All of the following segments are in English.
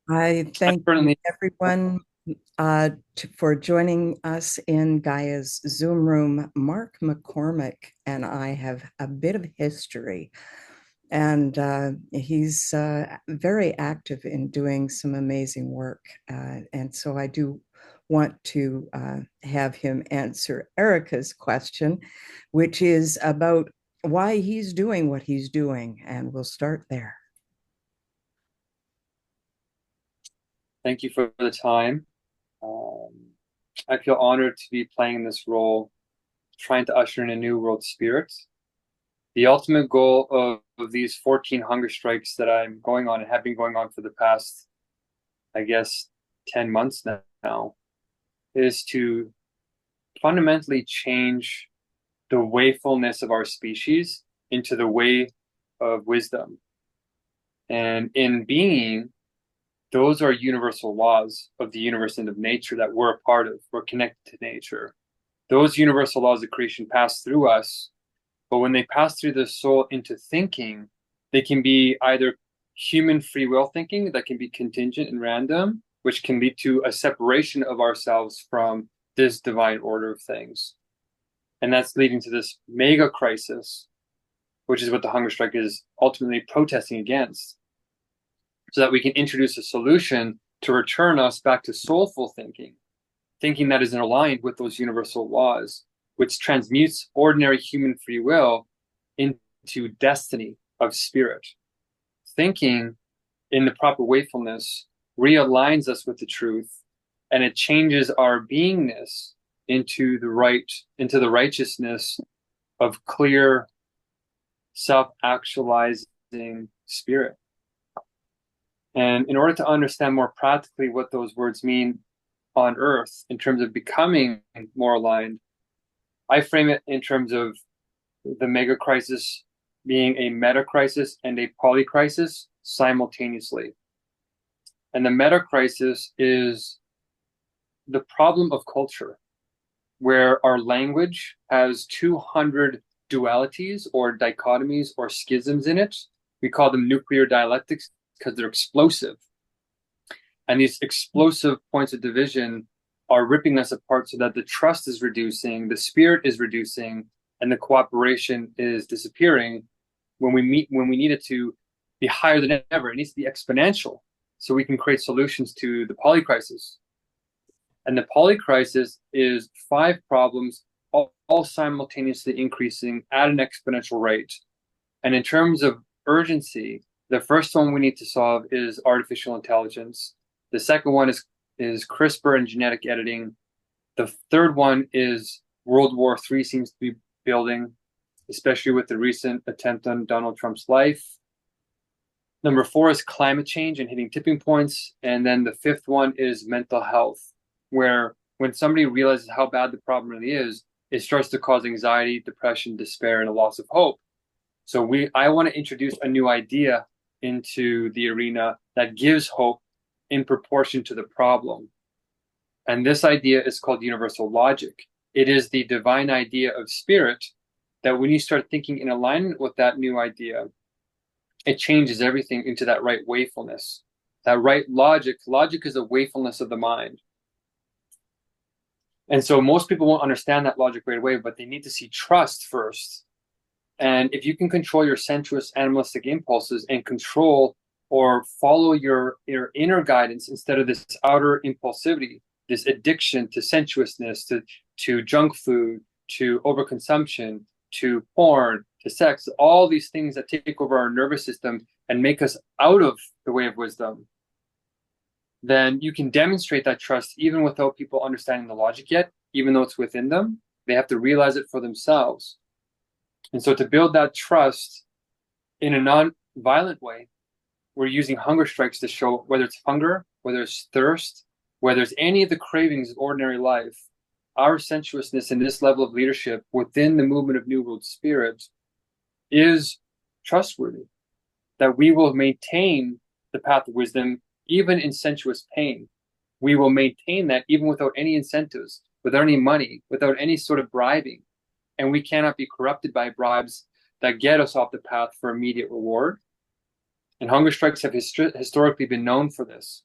I I thank certainly, everyone for joining us in Gaia's Zoom room. Mark McCormick and I have a bit of history, and he's very active in doing some amazing work. And so I do want to have him answer Erica's question, which is about why he's doing what he's doing. And we'll start there. thank you for the time. Um, I feel honored to be playing this role, trying to usher in a new world spirit. The ultimate goal of these 14 hunger strikes that I'm going on and have been going on for the past, I guess, 10 months now, is to fundamentally change the wayfulness of our species into the way of wisdom. And in being, those are universal laws of the universe and of nature that we're a part of. We're connected to nature. Those universal laws of creation pass through us, but when they pass through the soul into thinking, they can be either human free will thinking that can be contingent and random, which can lead to a separation of ourselves from this divine order of things. And that's leading to this mega crisis, which is what the hunger strike is ultimately protesting against, so that we can introduce a solution to return us back to soulful thinking, thinking that is aligned with those universal laws, which transmutes ordinary human free will into destiny of spirit. Thinking in the proper wakefulness realigns us with the truth, and it changes our beingness into the righteousness of clear self-actualizing spirit. And in order to understand more practically what those words mean on earth in terms of becoming more aligned, I frame it in terms of the mega crisis being a meta crisis and a poly crisis simultaneously. And the meta crisis is the problem of culture, where our language has 200 dualities or dichotomies or schisms in it. We call them nuclear dialectics because they're explosive. And these explosive points of division are ripping us apart so that the trust is reducing, the spirit is reducing, and the cooperation is disappearing when we need it to be higher than ever. It needs to be exponential so we can create solutions to the polycrisis. And the polycrisis is five problems all simultaneously increasing at an exponential rate. And in terms of urgency, the first one we need to solve is artificial intelligence. The second one is CRISPR and genetic editing. The third one is World War III seems to be building, especially with the recent attempt on Donald Trump's life. Number four is climate change and hitting tipping points. And then the fifth one is mental health, where when somebody realizes how bad the problem really is, it starts to cause anxiety, depression, despair, and a loss of hope. So I want to introduce a new idea into the arena that gives hope in proportion to the problem. And this idea is called universal logic. It is the divine idea of spirit that when you start thinking in alignment with that new idea, it changes everything into that right wakefulness. That right logic. Logic is a wakefulness of the mind. And so most people won't understand that logic right away, but they need to see trust first. And if you can control your sensuous animalistic impulses and control or follow your inner guidance instead of this outer impulsivity, this addiction to sensuousness, to junk food, to overconsumption, to porn, to sex, all these things that take over our nervous system and make us out of the way of wisdom, then you can demonstrate that trust even without people understanding the logic yet, even though it's within them. They have to realize it for themselves. And so to build that trust in a non-violent way, we're using hunger strikes to show whether it's hunger, whether it's thirst, whether it's any of the cravings of ordinary life, our sensuousness in this level of leadership within the movement of New World Spirit is trustworthy, that we will maintain the path of wisdom even in sensuous pain. We will maintain that even without any incentives, without any money, without any sort of bribing. And we cannot be corrupted by bribes that get us off the path for immediate reward. And hunger strikes have historically been known for this.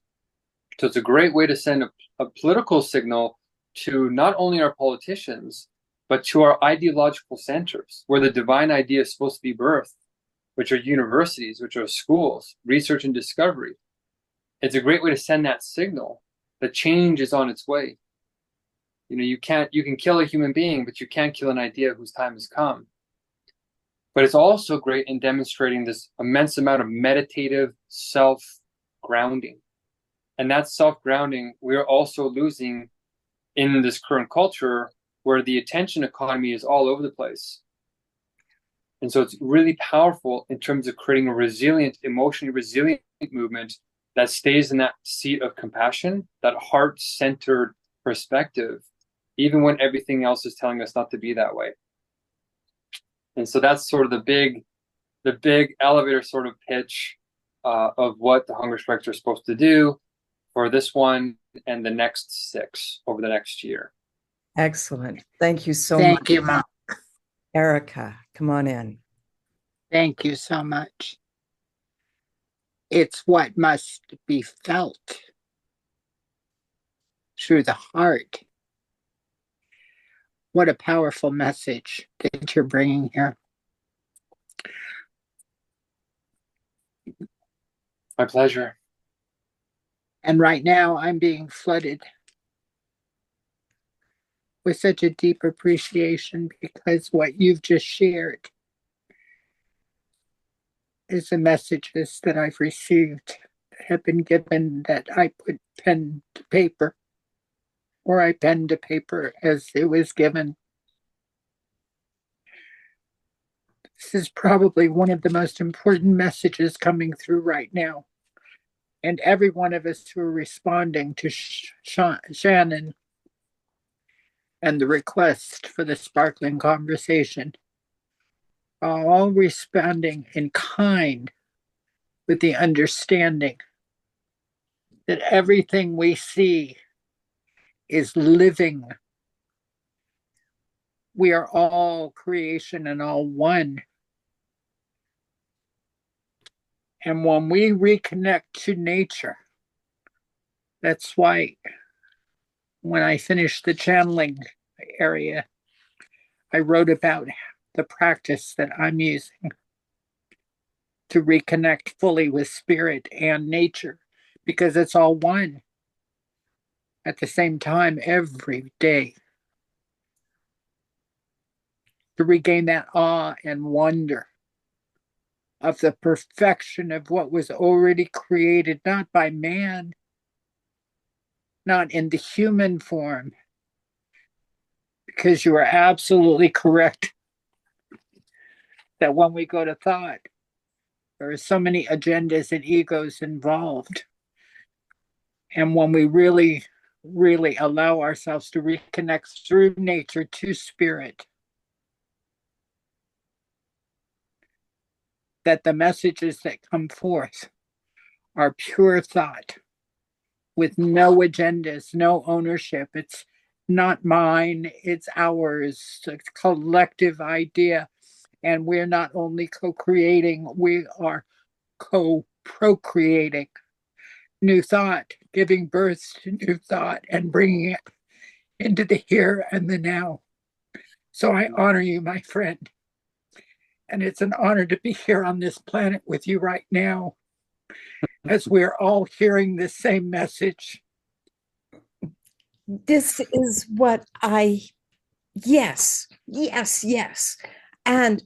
So it's a great way to send a political signal to not only our politicians, but to our ideological centers where the divine idea is supposed to be birthed, which are universities, which are schools, research and discovery. It's a great way to send that signal that change is on its way. You can kill a human being, but you can't kill an idea whose time has come. But it's also great in demonstrating this immense amount of meditative self-grounding. And that self-grounding we're also losing in this current culture where the attention economy is all over the place. And so it's really powerful in terms of creating a resilient, emotionally resilient movement that stays in that seat of compassion, that heart-centered perspective, even when everything else is telling us not to be that way. And so that's sort of the big elevator sort of pitch of what the hunger strikes are supposed to do for this one and the next 6 over the next year. Excellent. Thank you so much. Thank you, Mom. Erica, come on in. Thank you so much. It's what must be felt through the heart. What a powerful message that you're bringing here. My pleasure. And right now I'm being flooded with such a deep appreciation because what you've just shared is the messages that I've received that have been given, that I put pen to paper, or I penned to paper as it was given. This is probably one of the most important messages coming through right now. And every one of us who are responding to Shannon and the request for the sparkling conversation are all responding in kind with the understanding that everything we see is living. We are all creation and all one. And when we reconnect to nature, that's why when I finished the channeling area, I wrote about the practice that I'm using to reconnect fully with spirit and nature, because it's all one at the same time every day. To regain that awe and wonder of the perfection of what was already created, not by man, not in the human form, because you are absolutely correct that when we go to thought, there are so many agendas and egos involved. And when we really, really allow ourselves to reconnect through nature to spirit, that the messages that come forth are pure thought with no agendas, no ownership. It's not mine, it's ours, it's a collective idea. And we're not only co-creating, we are co-procreating new thought, giving birth to new thought and bringing it into the here and the now. So I honor you, my friend. And it's an honor to be here on this planet with you right now, as we're all hearing the same message. This is what yes. And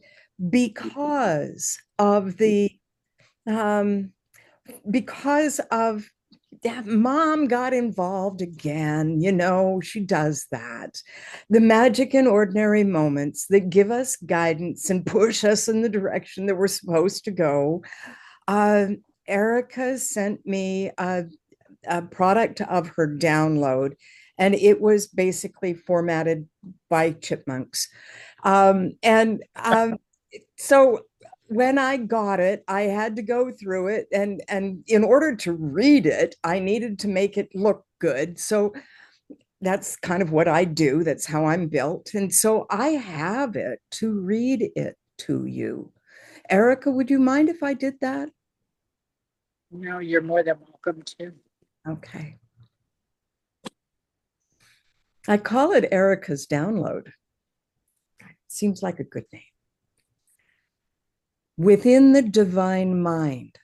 because of that, mom got involved again. She does that. The magic and ordinary moments that give us guidance and push us in the direction that we're supposed to go. Erica sent me a product of her download, and it was basically formatted by chipmunks. So when I got it, I had to go through it, and in order to read it, I needed to make it look good. So that's kind of what I do. That's how I'm built. And so I have it to read it to you. Erica, would you mind if I did that? No, you're more than welcome to. Okay. I call it Erica's download. Seems like a good name. Within the divine mind,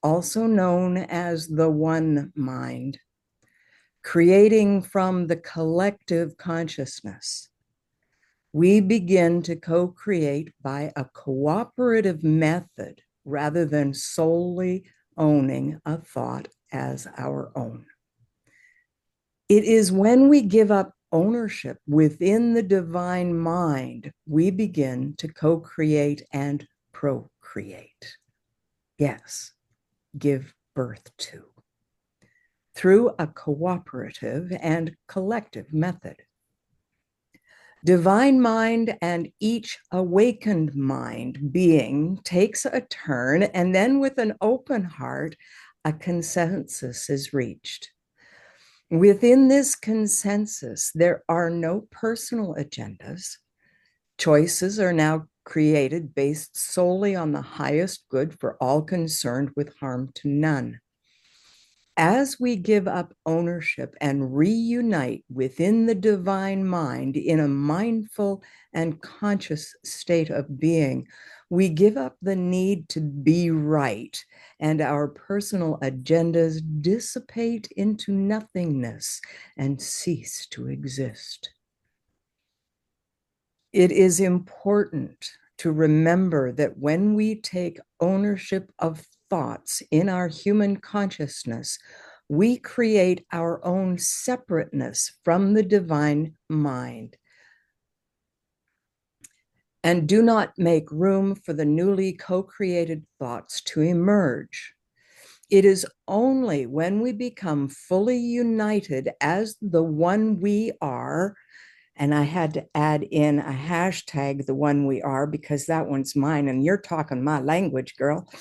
also known as the one mind, creating from the collective consciousness, we begin to co-create by a cooperative method rather than solely owning a thought as our own. It is when we give up ownership within the divine mind, we begin to co-create and procreate. Yes, give birth to, through a cooperative and collective method. Divine mind and each awakened mind being takes a turn, and then with an open heart, a consensus is reached. Within this consensus, there are no personal agendas. Choices are now created based solely on the highest good for all concerned with harm to none. As we give up ownership and reunite within the divine mind in a mindful and conscious state of being, we give up the need to be right, and our personal agendas dissipate into nothingness and cease to exist. It is important to remember that when we take ownership of thoughts in our human consciousness, we create our own separateness from the divine mind and do not make room for the newly co-created thoughts to emerge. It is only when we become fully united as the one we are, and I had to add in a hashtag, the one we are, because that one's mine and you're talking my language, girl,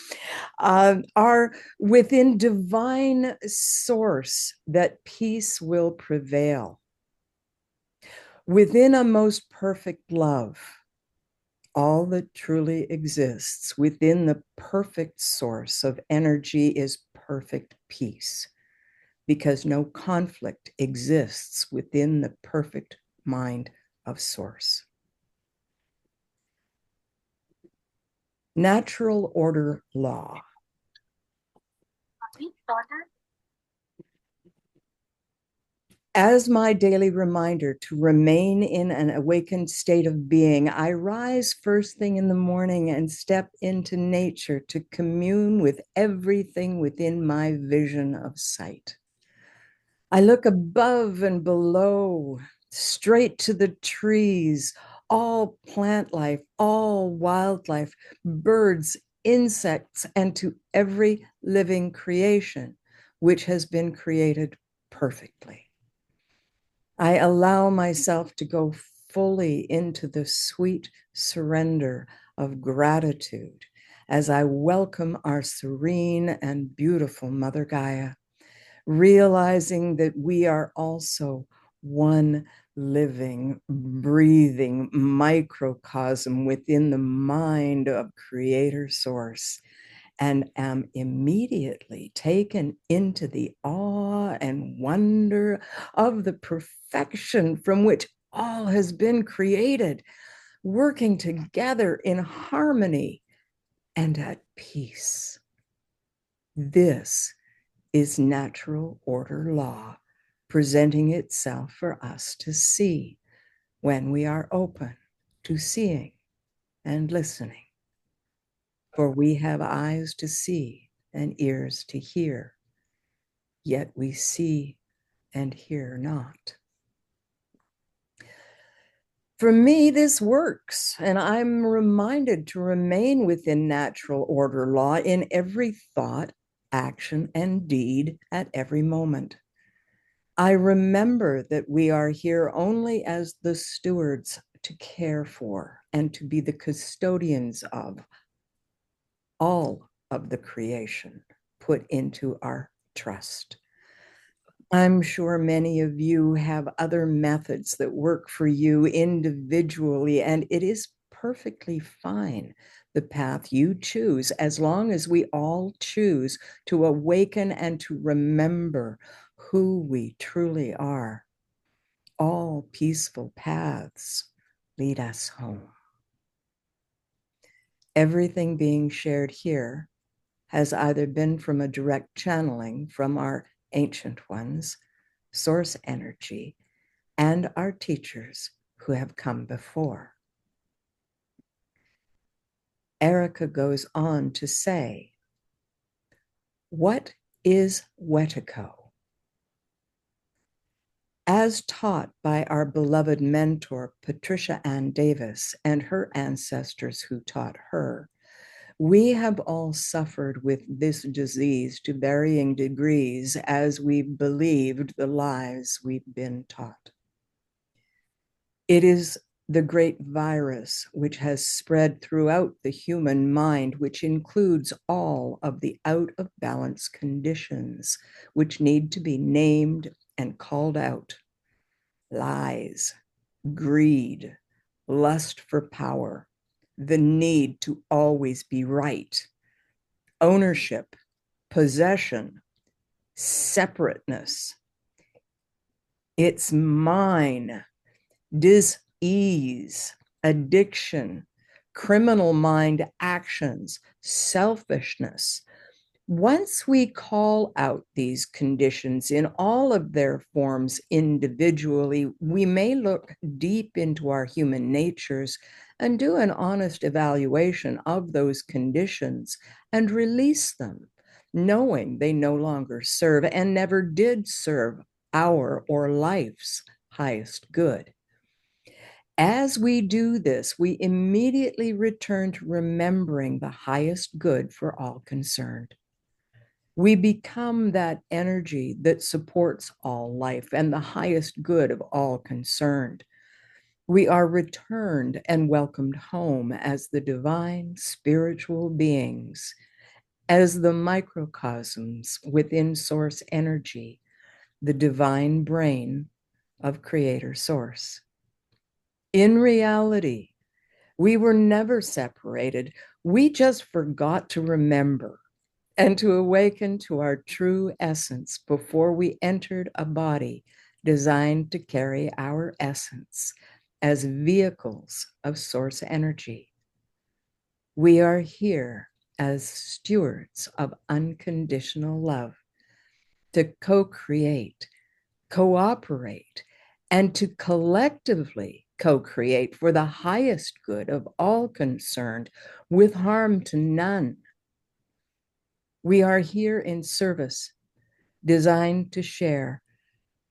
are within divine source that peace will prevail. Within a most perfect love, all that truly exists within the perfect source of energy is perfect peace, because no conflict exists within the perfect mind of source. Natural order law. As my daily reminder to remain in an awakened state of being, I rise first thing in the morning and step into nature to commune with everything within my vision of sight. I look above and below, straight to the trees, all plant life, all wildlife, birds, insects, and to every living creation, which has been created perfectly. I allow myself to go fully into the sweet surrender of gratitude as I welcome our serene and beautiful Mother Gaia, realizing that we are also one living, breathing microcosm within the mind of Creator Source, and am immediately taken into the awe and wonder of the perfection from which all has been created, working together in harmony and at peace. This is natural order law presenting itself for us to see when we are open to seeing and listening. For we have eyes to see and ears to hear, yet we see and hear not. For me, this works, and I'm reminded to remain within natural order law in every thought, action, and deed at every moment. I remember that we are here only as the stewards to care for and to be the custodians of all of the creation put into our trust. I'm sure many of you have other methods that work for you individually, and it is perfectly fine, the path you choose, as long as we all choose to awaken and to remember who we truly are. all peaceful paths lead us home. Everything being shared here has either been from a direct channeling from our ancient ones, source energy, and our teachers who have come before. Erica goes on to say, what is Wetiko? As taught by our beloved mentor, Patricia Ann Davis, and her ancestors who taught her, we have all suffered with this disease to varying degrees as we've believed the lies we've been taught. It is the great virus which has spread throughout the human mind, which includes all of the out of balance conditions which need to be named and called out. Lies, greed, lust for power, the need to always be right, ownership, possession, separateness. It's mine, dis-ease, addiction, criminal mind actions, selfishness. Once we call out these conditions in all of their forms individually, we may look deep into our human natures and do an honest evaluation of those conditions and release them, knowing they no longer serve and never did serve our or life's highest good. As we do this, we immediately return to remembering the highest good for all concerned. We become that energy that supports all life and the highest good of all concerned. We are returned and welcomed home as the divine spiritual beings, as the microcosms within source energy, the divine brain of Creator Source. In reality, we were never separated. We just forgot to remember and to awaken to our true essence before we entered a body designed to carry our essence as vehicles of source energy. We are here as stewards of unconditional love to co-create, cooperate, and to collectively co-create for the highest good of all concerned with harm to none. We are here in service, designed to share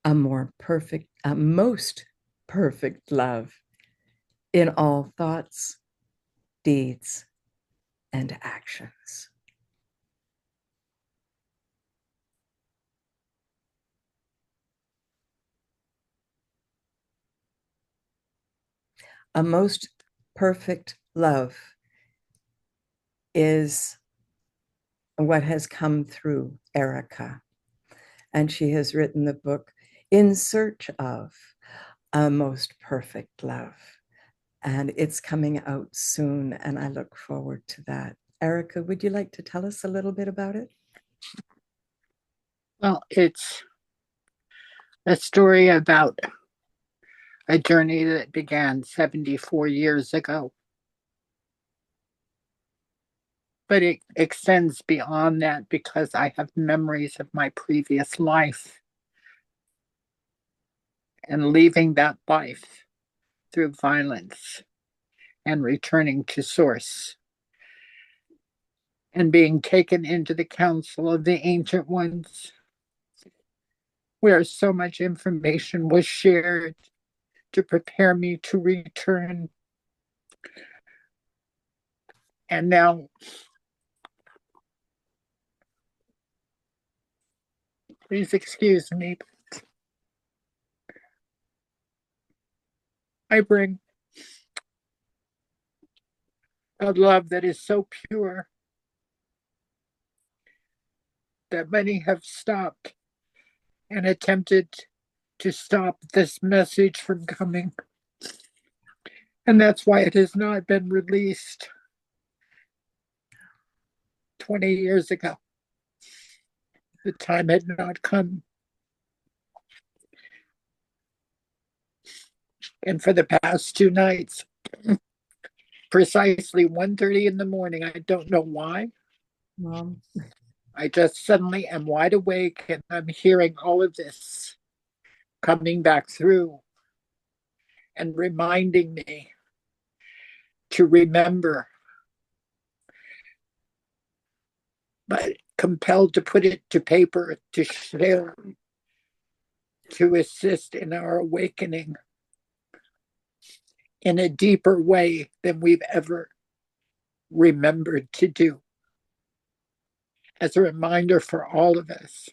a most perfect love in all thoughts, deeds, and actions. A most perfect love is what has come through Erica. And she has written the book In Search of a Most Perfect Love. And it's coming out soon, and I look forward to that. Erica, would you like to tell us a little bit about it? Well, it's a story about a journey that began 74 years ago. But it extends beyond that because I have memories of my previous life and leaving that life through violence and returning to source and being taken into the council of the ancient ones, where so much information was shared to prepare me to return. And now please excuse me. I bring a love that is so pure that many have stopped and attempted to stop this message from coming. And that's why it has not been released 20 years ago. The time had not come. And for the past 2 nights, precisely 1:30 in the morning, I don't know why. Mom. I just suddenly am wide awake and I'm hearing all of this coming back through and reminding me to remember, but compelled to put it to paper, to share, to assist in our awakening in a deeper way than we've ever remembered to do. As a reminder for all of us,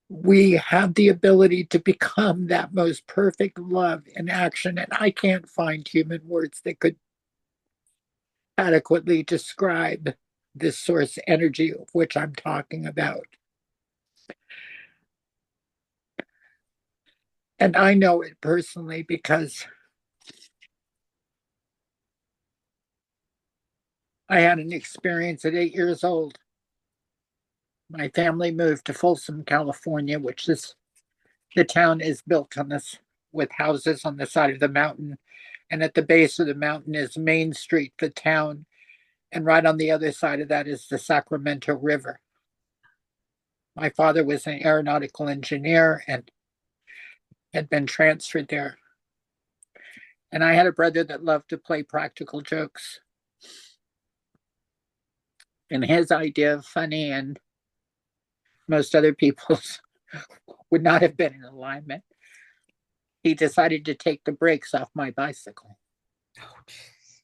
we have the ability to become that most perfect love in action. And I can't find human words that could adequately describe this source energy of which I'm talking about. And I know it personally because I had an experience at 8 years old. My family moved to Folsom, California, which is the town is built on this with houses on the side of the mountain. And at the base of the mountain is Main Street, the town. And right on the other side of that is the Sacramento River. My father was an aeronautical engineer and had been transferred there. And I had a brother that loved to play practical jokes. And his idea of funny and most other people's would not have been in alignment. He decided to take the brakes off my bicycle. Oh, geez.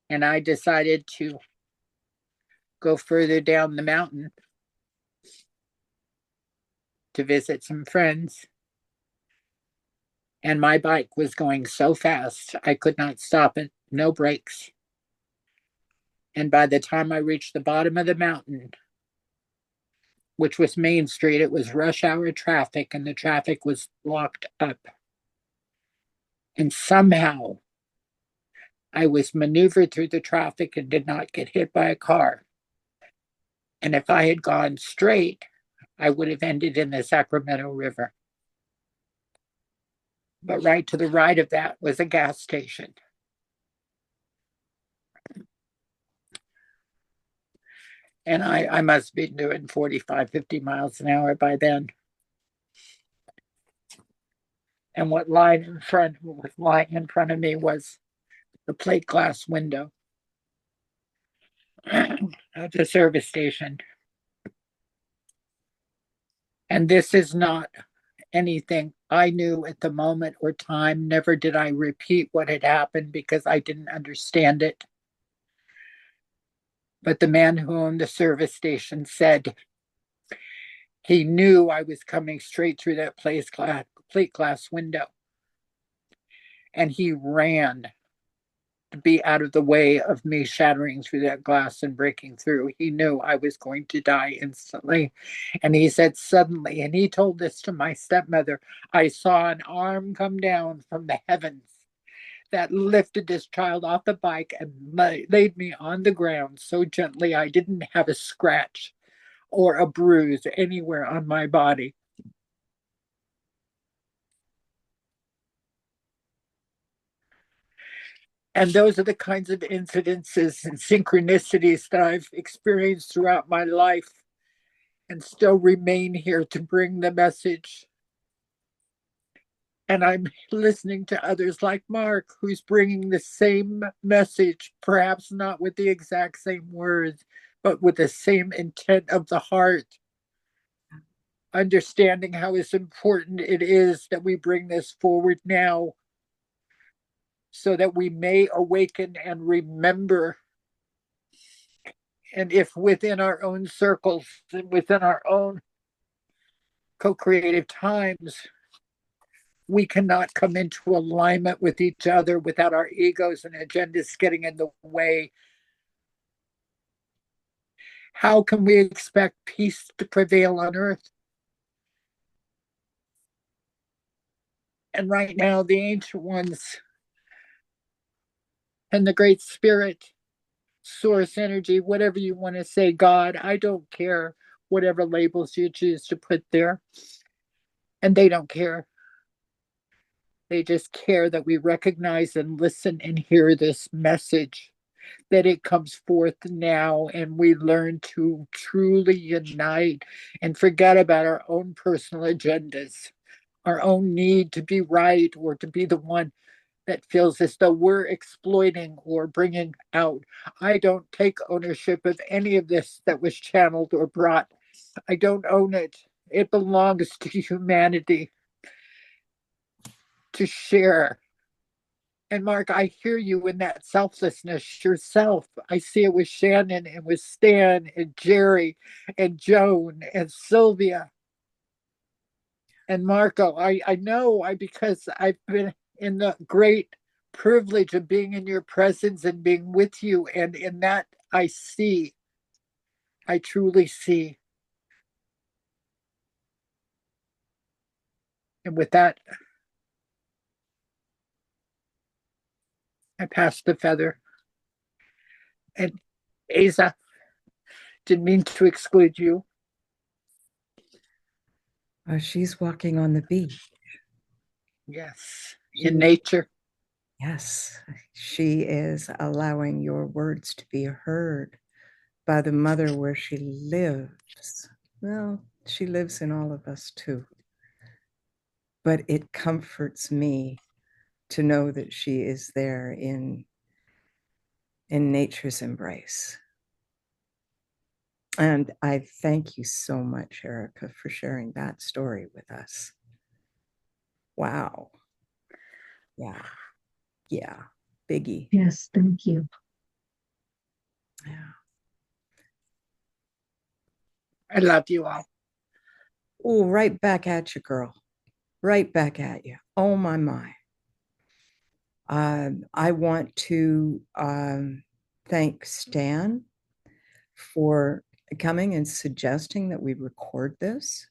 And I decided to go further down the mountain to visit some friends. And my bike was going so fast, I could not stop it, no brakes. And by the time I reached the bottom of the mountain, which was Main Street, it was rush hour traffic and the traffic was locked up. And somehow I was maneuvered through the traffic and did not get hit by a car. And if I had gone straight, I would have ended in the Sacramento River. But right to the right of that was a gas station. And I must be doing 45, 50 miles an hour by then. And what was lying in front of me was the plate glass window of the service station. And this is not anything I knew at the moment or time. Never did I repeat what had happened because I didn't understand it. But the man who owned the service station said he knew I was coming straight through that plate glass window. And he ran to be out of the way of me shattering through that glass and breaking through. He knew I was going to die instantly. And he said, suddenly, and he told this to my stepmother, I saw an arm come down from the heavens that lifted this child off the bike and laid me on the ground so gently I didn't have a scratch or a bruise anywhere on my body. And those are the kinds of incidences and synchronicities that I've experienced throughout my life and still remain here to bring the message. And I'm listening to others like Mark, who's bringing the same message, perhaps not with the exact same words, but with the same intent of the heart. Understanding how it's important it is that we bring this forward now so that we may awaken and remember. And if within our own circles and within our own co-creative times, we cannot come into alignment with each other without our egos and agendas getting in the way, how can we expect peace to prevail on earth? And right now, the ancient ones and the great spirit, source energy, whatever you want to say, God, I don't care whatever labels you choose to put there. And they don't care. They just care that we recognize and listen and hear this message, that it comes forth now, and we learn to truly unite and forget about our own personal agendas, our own need to be right or to be the one that feels as though we're exploiting or bringing out. I don't take ownership of any of this that was channeled or brought. I don't own it. It belongs to humanity to share. And Mark, I hear you in that selflessness yourself. I see it with Shannon and with Stan and Jerry and Joan and Sylvia and Marco. I know because I've been in the great privilege of being in your presence and being with you. And in that, I truly see. And with that, I pass the feather. And Asa, didn't mean to exclude you. She's walking on the beach. Yes, in nature. Yes, she is allowing your words to be heard by the mother where she lives. Well, she lives in all of us too. But it comforts me to know that she is there in nature's embrace. And I thank you so much, Erica, for sharing that story with us. Wow. Yeah. Yeah. Biggie. Yes, thank you. Yeah. I love you all. Oh, right back at you, girl. Right back at you. Oh, my. I want to thank Stan for coming and suggesting that we record this.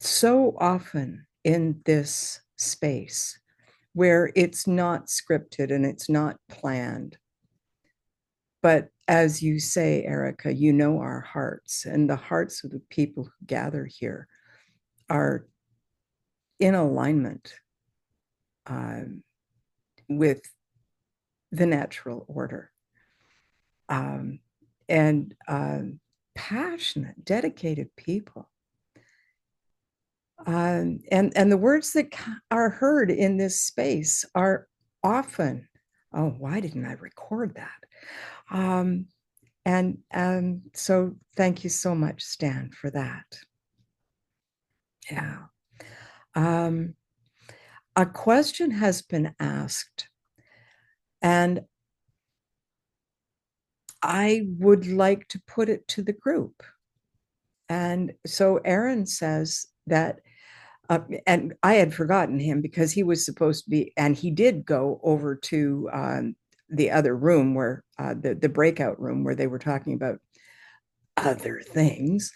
So often in this space where it's not scripted and it's not planned, but as you say, Erica, you know our hearts, and the hearts of the people who gather here are in alignment with the natural order. And passionate, dedicated people. And the words that are heard in this space are often, oh, why didn't I record that? And so thank you so much, Stan, for that. Yeah. A question has been asked, and I would like to put it to the group. And so Aaron says that, and I had forgotten him because he was supposed to be, and he did go over to the other room where the breakout room where they were talking about other things.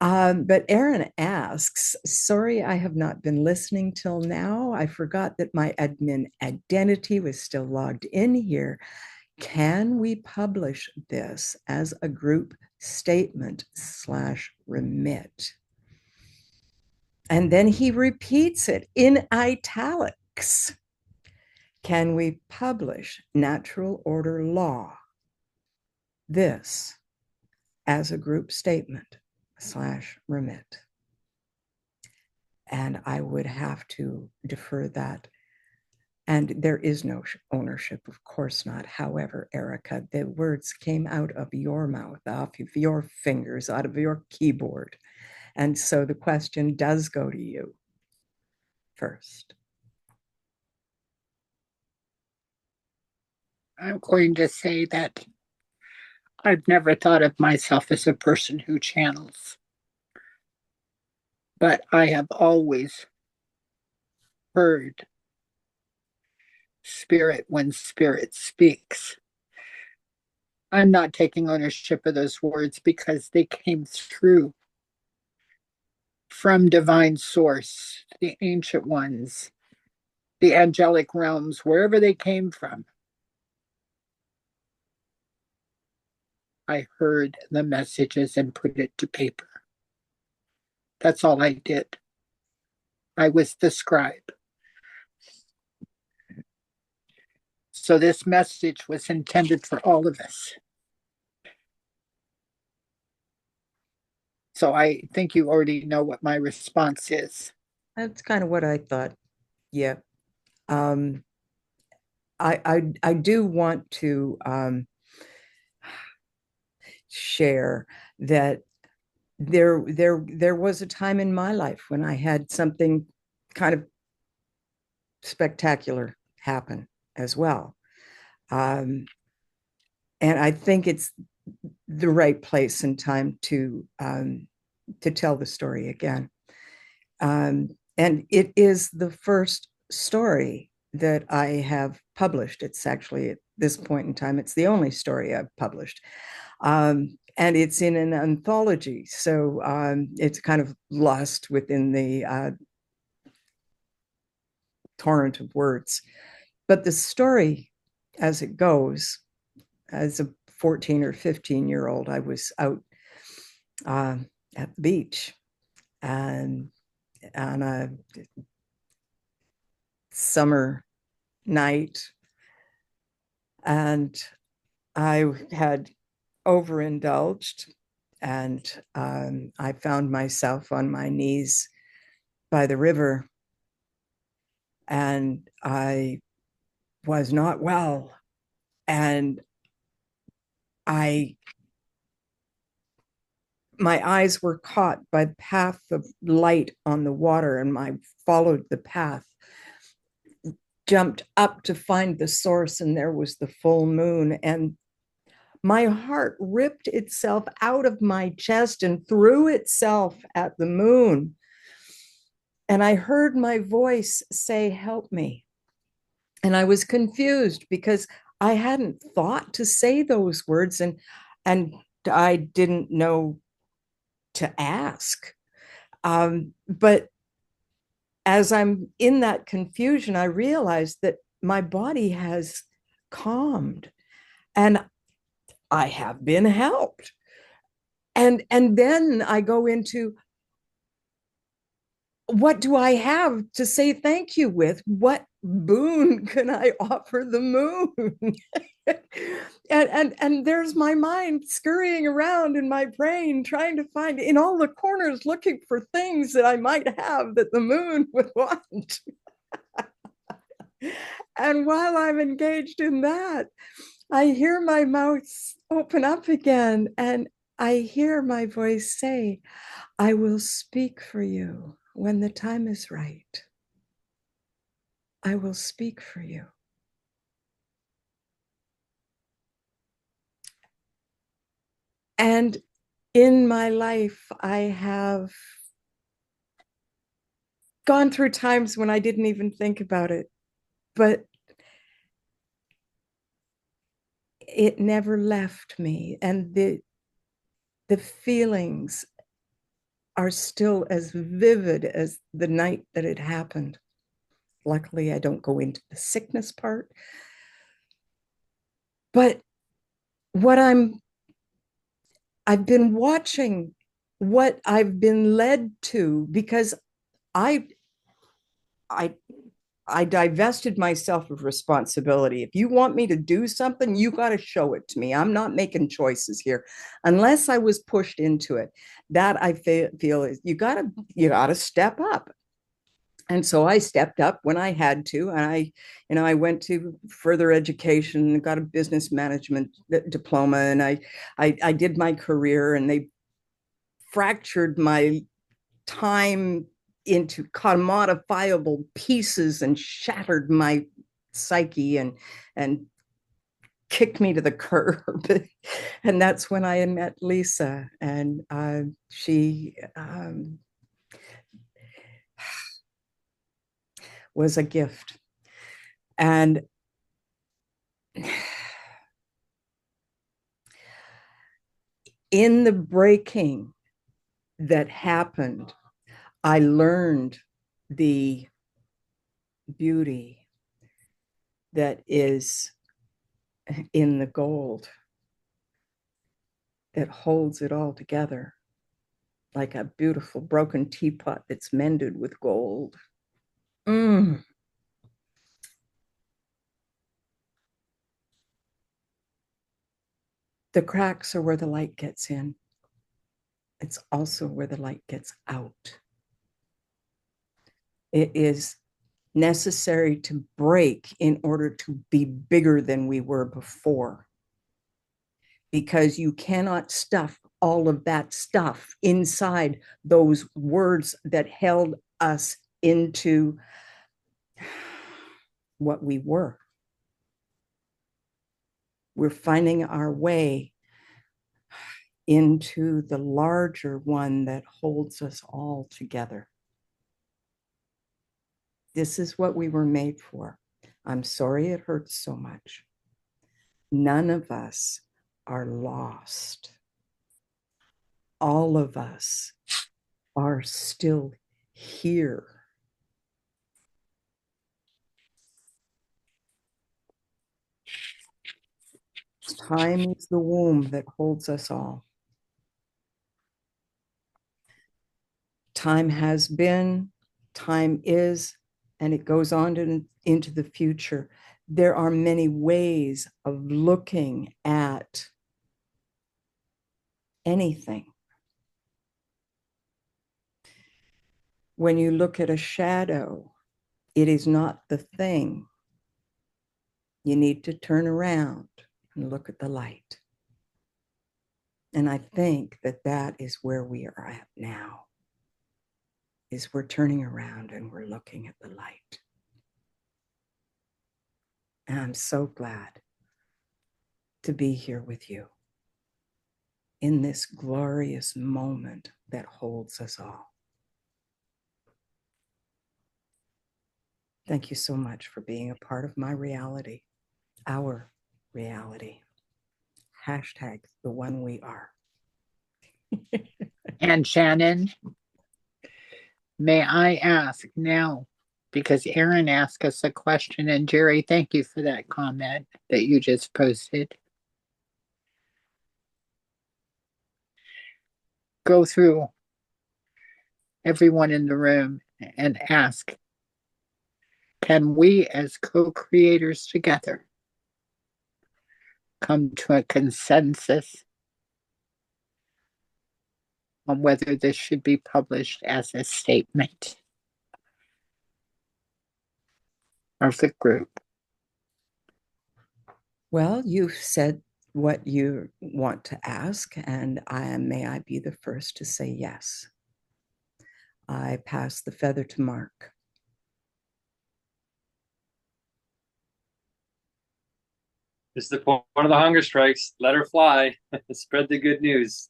But Aaron asks, sorry, I have not been listening till now. I forgot that my admin identity was still logged in here. Can we publish this as a group statement/remit? And then he repeats it in italics. Can we publish natural order law, this, as a group statement/remit? And I would have to defer that. And there is no ownership, of course not. However, Erica, the words came out of your mouth, off of your fingers, out of your keyboard. And so the question does go to you first. I'm going to say that I've never thought of myself as a person who channels, but I have always heard spirit when spirit speaks. I'm not taking ownership of those words because they came through from divine source, the ancient ones, the angelic realms, wherever they came from. I heard the messages and put it to paper. That's all I did. I was the scribe. So this message was intended for all of us. So I think you already know what my response is. That's kind of what I thought. Yeah. Um, I do want to share that there was a time in my life when I had something kind of spectacular happen as well. Um, and I think it's the right place and time to tell the story again. And it is the first story that I have published. It's actually at this point in time, it's the only story I've published. And it's in an anthology. So it's kind of lost within the torrent of words. But the story, as it goes, as a 14 or 15-year-old, I was out uh, at the beach and on a summer night, and I had overindulged, and I found myself on my knees by the river, and I was not well, and I my eyes were caught by the path of light on the water, and I followed the path, jumped up to find the source, and there was the full moon, and my heart ripped itself out of my chest and threw itself at the moon. And I heard my voice say, "Help me." And I was confused because I hadn't thought to say those words, and I didn't know to ask. But as I'm in that confusion, I realized that my body has calmed and I have been helped. And then I go into, what do I have to say thank you with? What boon can I offer the moon? And there's my mind scurrying around in my brain, trying to find in all the corners, looking for things that I might have that the moon would want. And while I'm engaged in that, I hear my mouth open up again, and I hear my voice say, "I will speak for you when the time is right. I will speak for you." And in my life, I have gone through times when I didn't even think about it, but it never left me. And the feelings are still as vivid as the night that it happened. Luckily, I don't go into the sickness part. But what I've been watching, what I've been led to, because I I I divested myself of responsibility. If you want me to do something, you got to show it to me. I'm not making choices here, unless I was pushed into it. That I feel is you got to step up. And so I stepped up when I had to, and I went to further education and got a business management diploma, and I did my career, and they fractured my time into commodifiable pieces and shattered my psyche and kicked me to the curb. And that's when I met Lisa, and she was a gift. And in the breaking that happened, I learned the beauty that is in the gold. It holds it all together like a beautiful broken teapot that's mended with gold. Mm. The cracks are where the light gets in. It's also where the light gets out. It is necessary to break in order to be bigger than we were before. Because you cannot stuff all of that stuff inside those words that held us into what we were. We're finding our way into the larger one that holds us all together. This is what we were made for. I'm sorry it hurts so much. None of us are lost. All of us are still here. Time is the womb that holds us all. Time has been, time is, and it goes on into the future. There are many ways of looking at anything. When you look at a shadow, it is not the thing. You need to turn around and look at the light. And I think that that is where we are at now, is we're turning around and we're looking at the light. And I'm so glad to be here with you in this glorious moment that holds us all. Thank you so much for being a part of my reality, our reality. Hashtag the one we are. And Shannon, may I ask now, because Aaron asked us a question, and Jerry, thank you for that comment that you just posted. Go through everyone in the room and ask, can we as co-creators together come to a consensus on whether this should be published as a statement of the group? Well, you've said what you want to ask, and may I be the first to say yes. I pass the feather to Mark. This is the point of the hunger strikes. Let her fly. Spread the good news.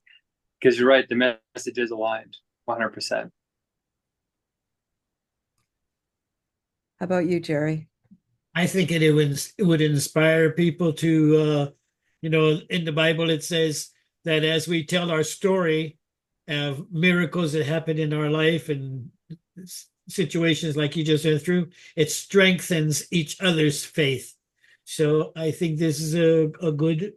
Because you're right, the message is aligned 100%. How about you, Jerry? I think it would inspire people to, in the Bible it says that as we tell our story of miracles that happen in our life and situations like you just went through, it strengthens each other's faith. So I think this is a good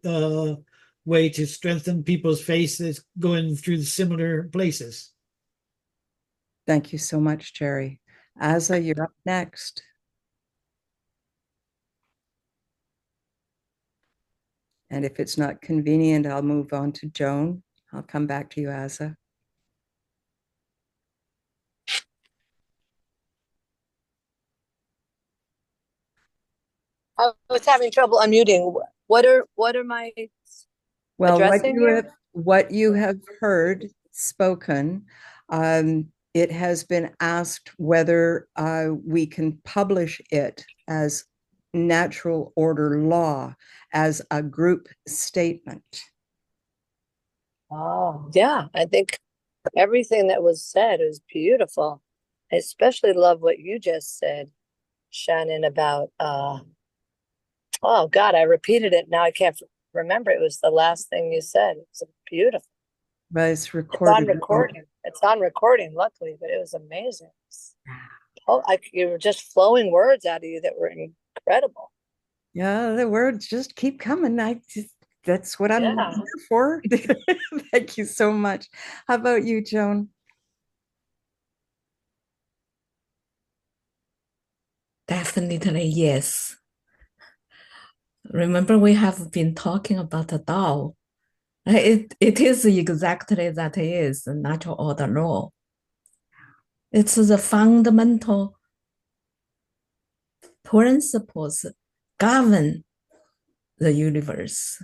way to strengthen people's faith that's going through similar places. Thank you so much, Jerry. Asa, you're up next. And if it's not convenient, I'll move on to Joan. I'll come back to you, Asa. I was having trouble unmuting. What are my Well, addressing here? what you have heard spoken, it has been asked whether we can publish it as natural order law as a group statement. Oh, yeah. I think everything that was said is beautiful. I especially love what you just said, Shannon, about oh God, I repeated it. Now I can't remember. It was the last thing you said. It was beautiful. But it's It's recorded. on recording. It's on recording, luckily, but it was amazing. Oh, you were just flowing words out of you that were incredible. Yeah, the words just keep coming. That's what I'm Yeah. here for. Thank you so much. How about you, Joan? Definitely yes. Remember, we have been talking about the Tao. It is exactly that is the natural order law. It's the fundamental principles govern the universe,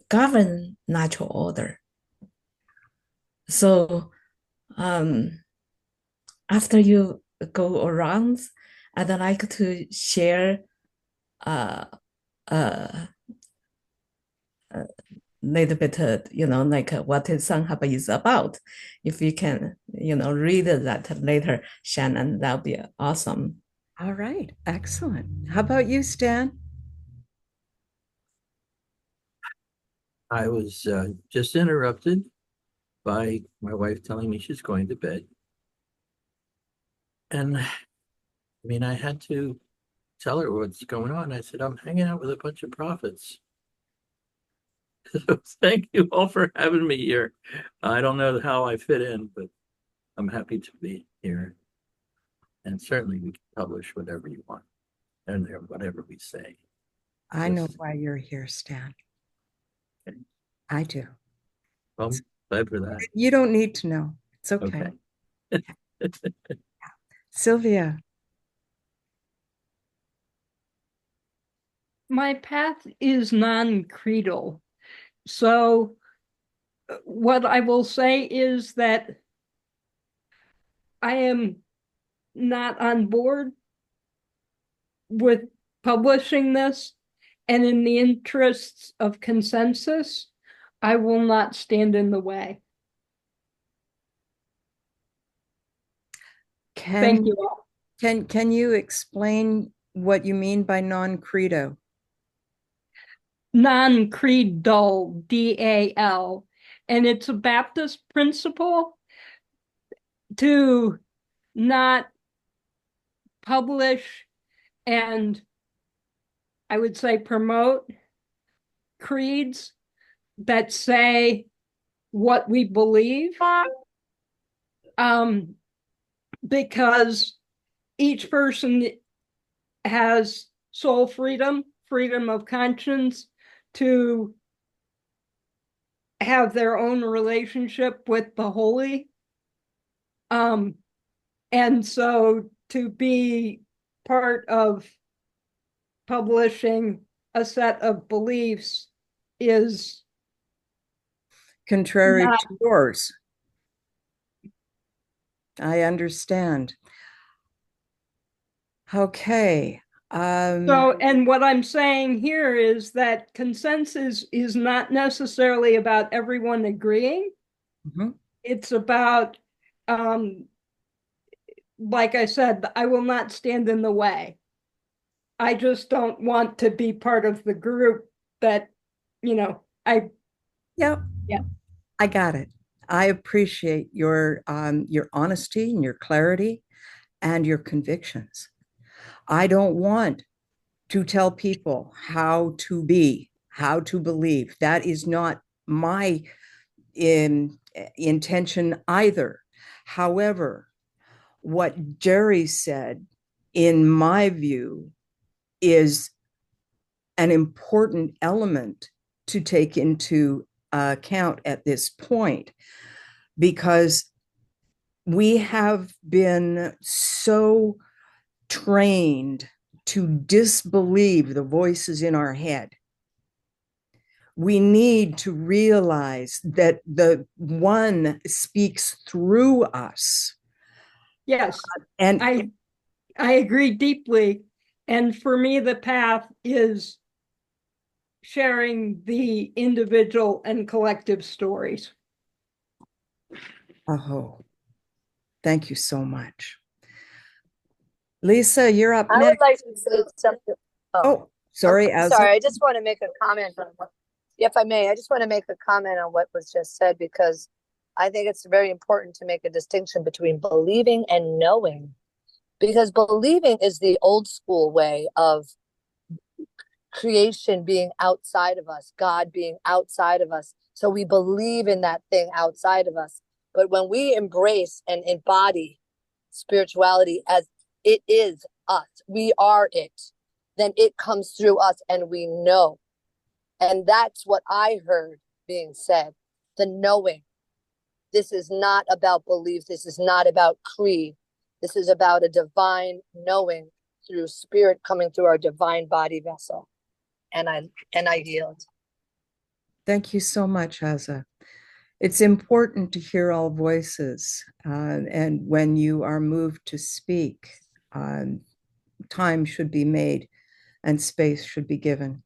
govern natural order. So after you go around, I'd like to share a little bit, like what Sanghaba is about. If you can, read that later, Shannon, that'll be awesome. All right, excellent. How about you, Stan? I was just interrupted by my wife telling me she's going to bed. And I mean, I had to tell her what's going on. I said, I'm hanging out with a bunch of prophets. So thank you all for having me here. I don't know how I fit in, but I'm happy to be here. And certainly we can publish whatever you want and whatever we say. I know why you're here, Stan. Okay. I do. Well, I'm glad for that. You don't need to know. It's okay. Sylvia. My path is non-creedal. So what I will say is that I am not on board with publishing this, and in the interests of consensus, I will not stand in the way. Thank you all. Can you explain what you mean by non-credo? Non-creedal, D-A-L, and it's a Baptist principle to not publish and I would say promote creeds that say what we believe, because each person has soul freedom, freedom of conscience to have their own relationship with the holy. And so to be part of publishing a set of beliefs is contrary to yours. I understand. Okay. So, and what I'm saying here is that consensus is not necessarily about everyone agreeing. It's about, like I said, I will not stand in the way. I just don't want to be part of the group that, Yep. Yeah. I got it. I appreciate your honesty and your clarity and your convictions. I don't want to tell people how to be, how to believe. That is not my intention either. However, what Jerry said, in my view, is an important element to take into account at this point, because we have been so trained to disbelieve the voices in our head. We need to realize that the one speaks through us. Yes. And I agree deeply. And for me, the path is sharing the individual and collective stories. Oh, thank you so much. Lisa, you're up I next. would like to say something. Oh, sorry. Sorry, I just want to make a comment on what, if I may, I just want to make a comment on what was just said, because I think it's very important to make a distinction between believing and knowing, because believing is the old school way of creation being outside of us, God being outside of us. So we believe in that thing outside of us. But when we embrace and embody spirituality as it is us, we are it, then it comes through us and we know. And that's what I heard being said, the knowing. This is not about belief. This is not about creed. This is about a divine knowing through spirit coming through our divine body vessel. And I yield. Thank you so much, Aza. It's important to hear all voices. And when you are moved to speak, time should be made and space should be given.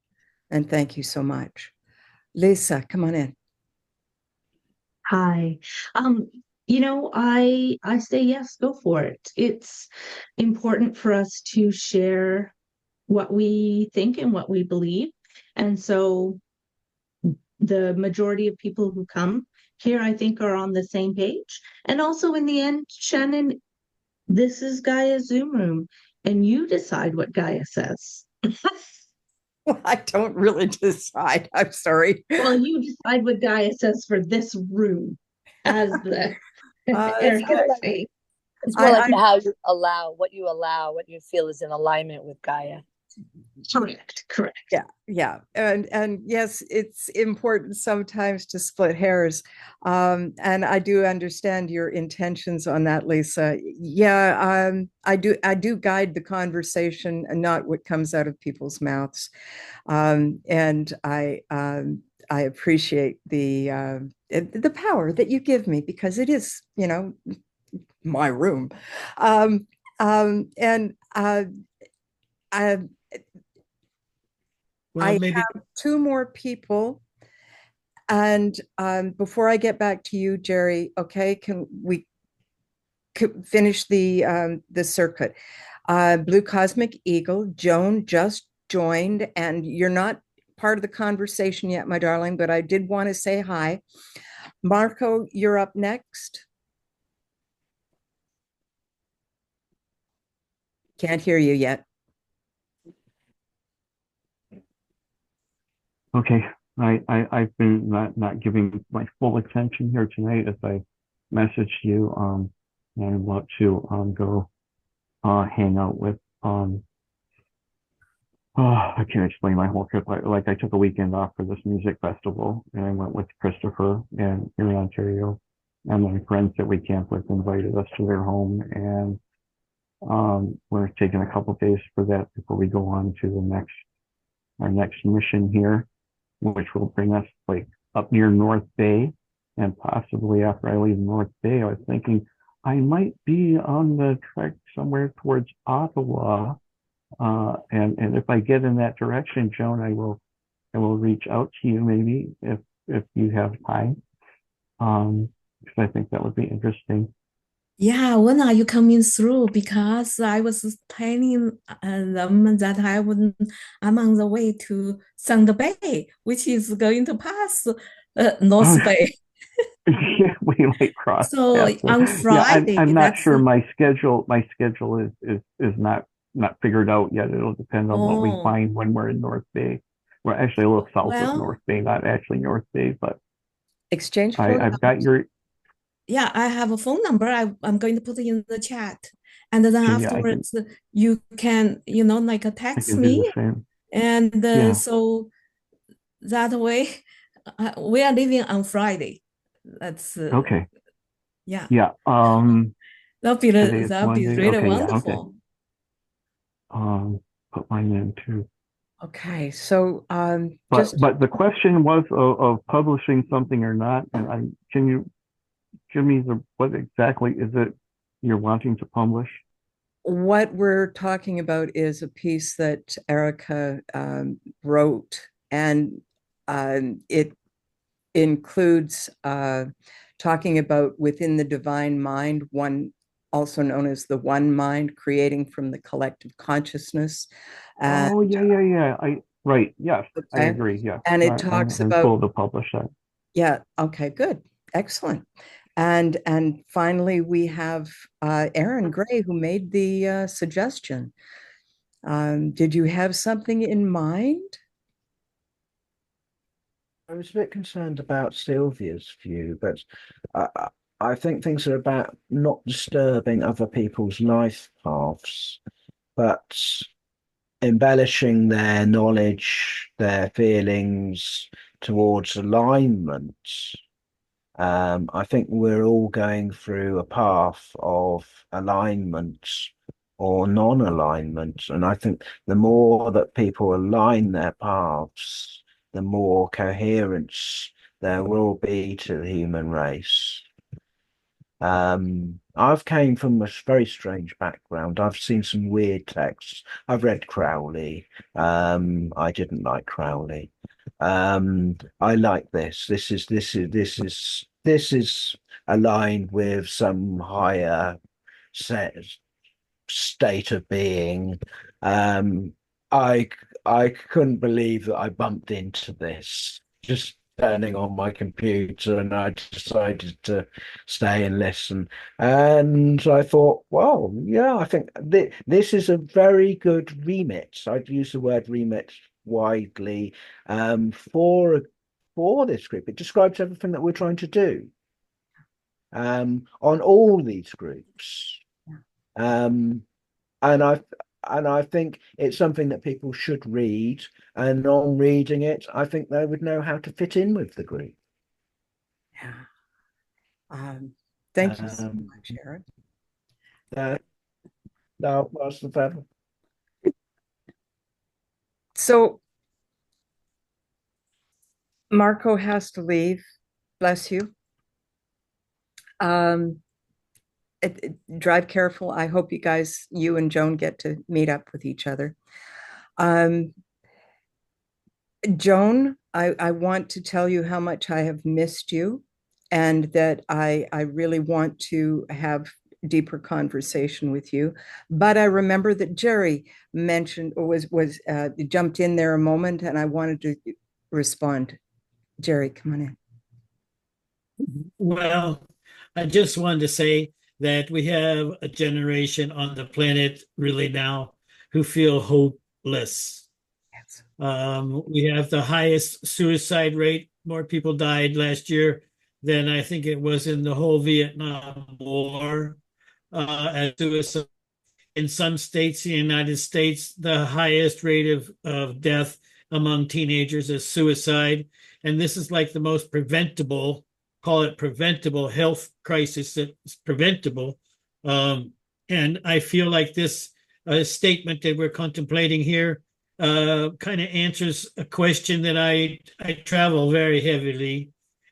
And thank you so much. Lisa, come on in. Hi. Um, I say yes, go for it. It's important for us to share what we think and what we believe. And so the majority of people who come here, I think, are on the same page. And also in the end, Shannon, this is Gaia's Zoom room, and you decide what Gaia says. Well, I don't really decide. I'm sorry. Well, you decide what Gaia says for this room as the It's more like how you allow, what you feel is in alignment with Gaia. Correct. Yeah. And yes, it's important sometimes to split hairs. And I do understand your intentions on that, Lisa. Yeah, I do guide the conversation and not what comes out of people's mouths. And I appreciate the power that you give me, because it is, my room. And Well, I maybe have two more people. And before I get back to you, Jerry, okay, can we finish the circuit? Blue Cosmic Eagle, Joan just joined, and you're not part of the conversation yet, my darling, but I did want to say hi. Marco, you're up next. Can't hear you yet. Okay, I've been not giving my full attention here tonight, as I messaged you, and I want to go hang out with I can't explain my whole trip. Like I took a weekend off for this music festival, and I went with Christopher and here in Ontario, and my friends that we camp with invited us to their home, and we're taking a couple days for that before we go on to our next mission here, which will bring us like up near North Bay. And possibly after I leave North Bay, I was thinking I might be on the trek somewhere towards Ottawa. And if I get in that direction, Joan, I will reach out to you maybe if you have time. Because I think that would be interesting. Yeah, when are you coming through? Because I was telling them that I'm on the way to Thunder Bay, which is going to pass North Bay. Yeah, we might cross. So on Friday, I'm not sure my schedule. My schedule is not figured out yet. It'll depend on what we find when we're in North Bay. We're actually a little south of North Bay, not actually North Bay, but exchange. I've got your. Yeah, I have a phone number. I'm going to put it in the chat. And then afterwards, you can, like text me. And so that way, we are leaving on Friday. That's okay. Yeah. Yeah. That'll be really wonderful. Put mine in too. Okay, so but the question was of publishing something or not, and can you give me what exactly is it you're wanting to publish? What we're talking about is a piece that Erica wrote, and it includes talking about within the divine mind, one also known as the one mind, creating from the collective consciousness. Oh yeah. Right. Yes, okay. I agree. Yeah, and it talks I'm about cool to publish that. Yeah. Okay. Good. Excellent. And finally, we have Aaron Gray, who made the suggestion. Did you have something in mind? I was a bit concerned about Sylvia's view, but I, I think things are about not disturbing other people's life paths, but embellishing their knowledge, their feelings towards alignment. I think we're all going through a path of alignment or non-alignment. And I think the more that people align their paths, the more coherence there will be to the human race. I've came from a very strange background. I've seen some weird texts. I've read Crowley. I didn't like Crowley. I like this. This is aligned with some higher set state of being. Um, I I couldn't believe that I bumped into this. Just turning on my computer, and I decided to stay and listen. And I thought, well, yeah, I think this is a very good remit. I'd use the word remit widely for this group. It describes everything that we're trying to do on all these groups. Um, and I think it's something that people should read, and on reading it, I think they would know how to fit in with the group. Yeah. Thank you so much, Aaron. No, what's the better? So Marco has to leave. Bless you. Drive careful. I hope you and Joan get to meet up with each other. Joan, I want to tell you how much I have missed you, and that I really want to have deeper conversation with you. But I remember that Jerry mentioned or was jumped in there a moment, and I wanted to respond. Jerry, come on in. Well, I just wanted to say that we have a generation on the planet really now who feel hopeless. Yes. We have the highest suicide rate. More people died last year than I think it was in the whole Vietnam War. As suicide in some states in the United States, the highest rate of death among teenagers is suicide. And this is like the most preventable, call it preventable health crisis that's preventable. And I feel like this statement that we're contemplating here kind of answers a question that I travel very heavily.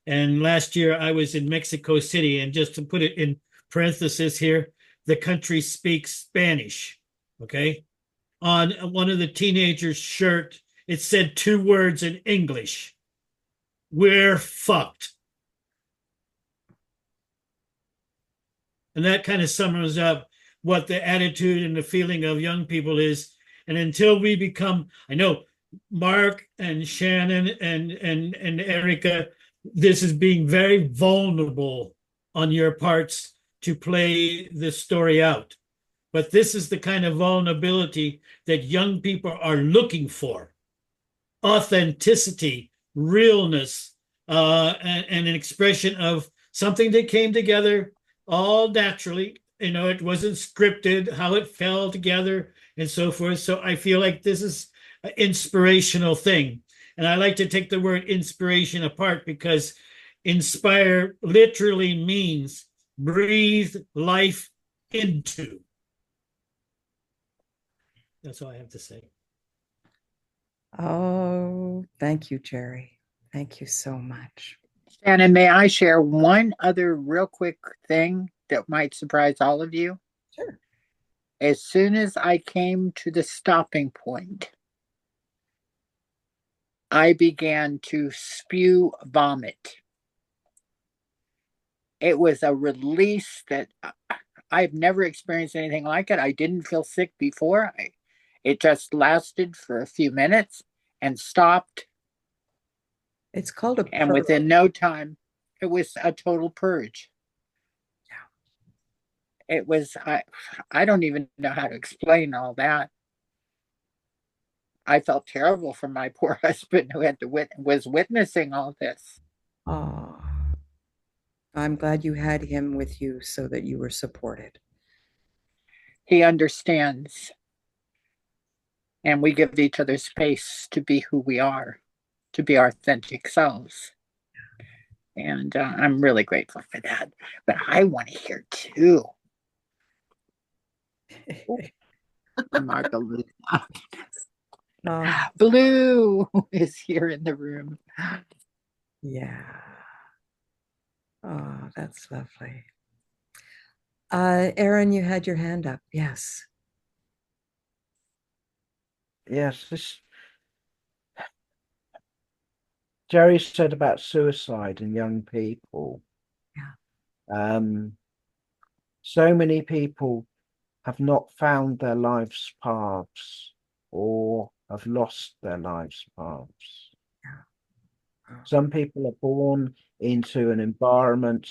And last year I was in Mexico City, and just to put it in parenthesis here, the country speaks Spanish. Okay. On one of the teenagers' shirt, it said 2 words in English. We're fucked. And that kind of sums up what the attitude and the feeling of young people is. And until we become, I know Mark and Shannon and Erica, this is being very vulnerable on your parts to play this story out. But this is the kind of vulnerability that young people are looking for. Authenticity, realness, and an expression of something that came together all naturally. It wasn't scripted, how it fell together and so forth. So I feel like this is an inspirational thing. And I like to take the word inspiration apart, because inspire literally means breathe life into. That's all I have to say. Oh, thank you, Jerry. Thank you so much. Shannon, may I share one other real quick thing that might surprise all of you? Sure. As soon as I came to the stopping point, I began to spew vomit. It was a release that I've never experienced anything like it. I didn't feel sick before. It just lasted for a few minutes and stopped. It's called a purge. And within no time, it was a total purge. Yeah. It was, I don't even know how to explain all that. I felt terrible for my poor husband who had to was witnessing all this. Oh, I'm glad you had him with you so that you were supported. He understands, and we give each other space to be who we are, to be our authentic selves. And I'm really grateful for that. But I want to hear too. Margaloo. Blue is here in the room. Yeah. Oh, that's lovely. Aaron, you had your hand up. Yes. Yes, this Jerry said about suicide in young people. Yeah. So many people have not found their life's paths or have lost their life's paths. Some people are born into an environment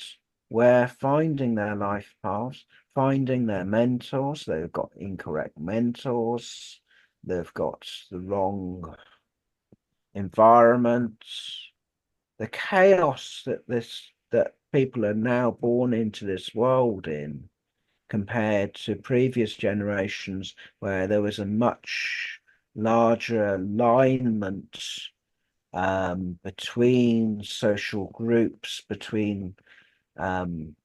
where finding their life paths, finding their mentors, they've got incorrect mentors, they've got the wrong environment, the chaos that people are now born into this world in, compared to previous generations where there was a much larger alignment between social groups, between on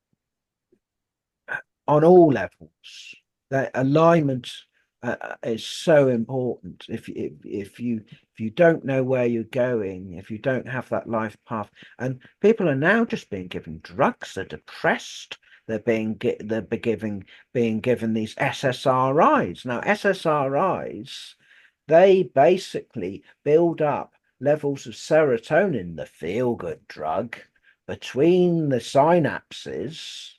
all levels. That alignment is so important. If you don't know where you're going, if you don't have that life path, and people are now just being given drugs, they're depressed. They're being given these SSRIs. Now, SSRIs, they basically build up levels of serotonin, the feel-good drug, between the synapses,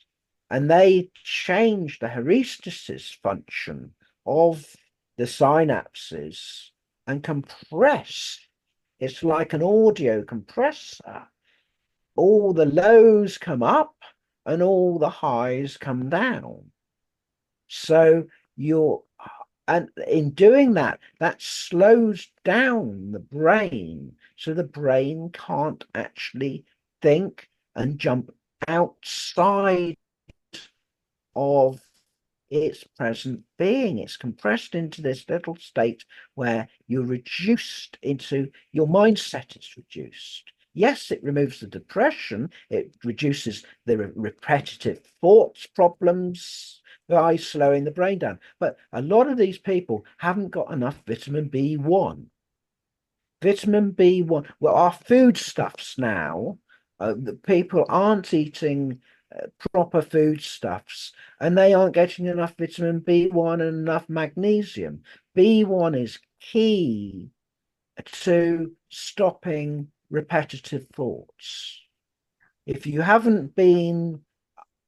and they change the heuristisis function of the synapses and compress. It's like an audio compressor. All the lows come up and all the highs come down. So and in doing that, that slows down the brain. So the brain can't actually think and jump outside of its present being. It's compressed into this little state where you're reduced into your mindset is reduced. Yes, it removes the depression, it reduces the repetitive thoughts problems by slowing the brain down. But a lot of these people haven't got enough vitamin B1. Vitamin B1, well, our foodstuffs now, the people aren't eating proper foodstuffs and they aren't getting enough vitamin B1 and enough magnesium. B1 is key to stopping repetitive thoughts. If you haven't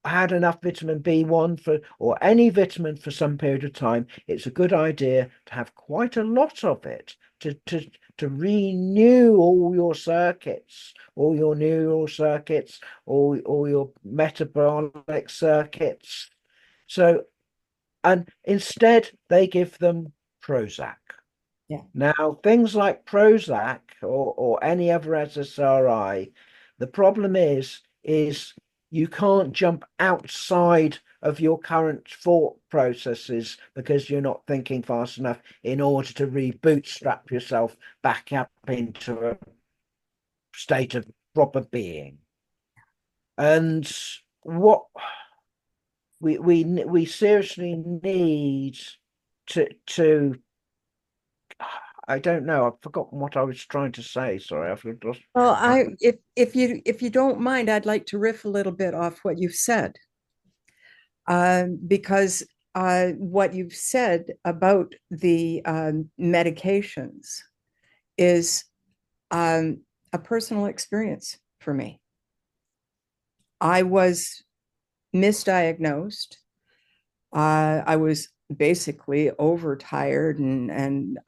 had enough vitamin B1 or any vitamin for some period of time, it's a good idea to have quite a lot of it to renew all your circuits, all your neural circuits, all your metabolic circuits. So, and instead they give them Prozac. Yeah. Now, things like Prozac or any other SSRI, the problem is you can't jump outside of your current thought processes because you're not thinking fast enough in order to rebootstrap yourself back up into a state of proper being. And what we seriously need to I don't know. I've forgotten what I was trying to say. Sorry, I've just. Well, if you don't mind, I'd like to riff a little bit off what you've said, because what you've said about the medications is a personal experience for me. I was misdiagnosed. I was basically overtired and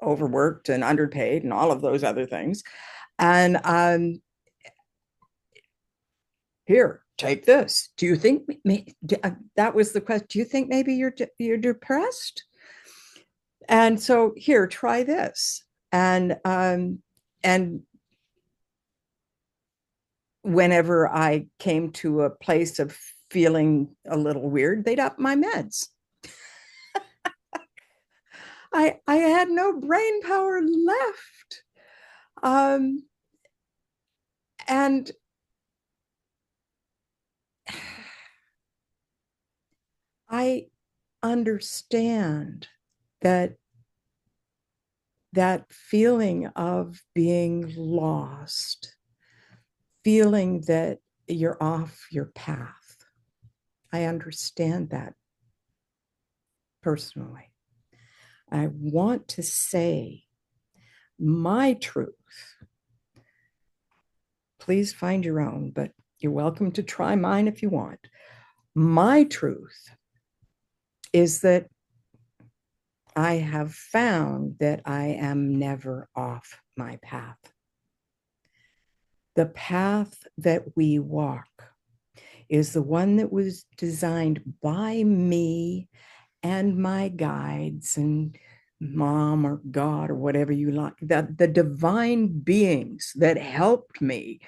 overworked and underpaid and all of those other things. And here, take this. Do you think that was the question? Do you think maybe you're depressed? And so here, try this. And whenever I came to a place of feeling a little weird, they'd up my meds. I had no brain power left. And I understand that feeling of being lost, feeling that you're off your path. I understand that personally. I want to say my truth. Please find your own, but you're welcome to try mine if you want. My truth is that I have found that I am never off my path. The path that we walk is the one that was designed by me and my guides and mom or God or whatever you like, that the divine beings that helped me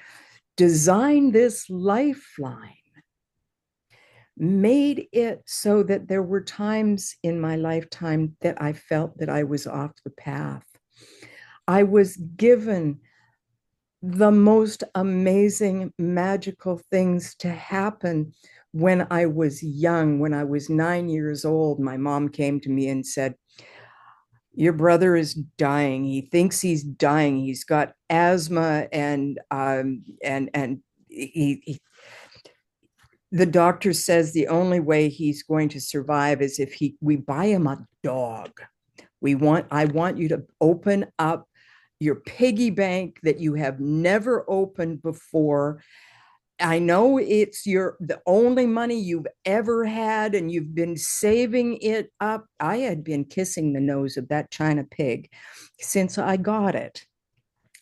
design this lifeline made it so that there were times in my lifetime that I felt that I was off the path. I was given the most amazing, magical things to happen when I was young. When I was 9 years old, my mom came to me and said, "Your brother is dying. He thinks he's dying. He's got asthma, and the doctor says the only way he's going to survive is if we buy him a dog. I want you to open up your piggy bank that you have never opened before. I know it's the only money you've ever had, and you've been saving it up." I had been kissing the nose of that China pig since I got it.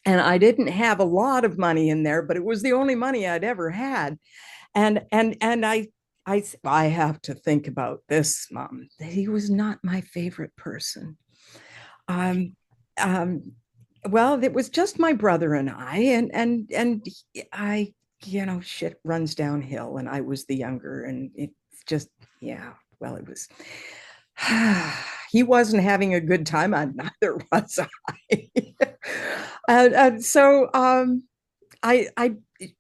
And I didn't have a lot of money in there, but it was the only money I'd ever had. And I have to think about this, Mom, that he was not my favorite person. Um, um, well, it was just my brother and I, and I, shit runs downhill, and I was the younger, and it's just, yeah, well, it was. He wasn't having a good time, and neither was I. and so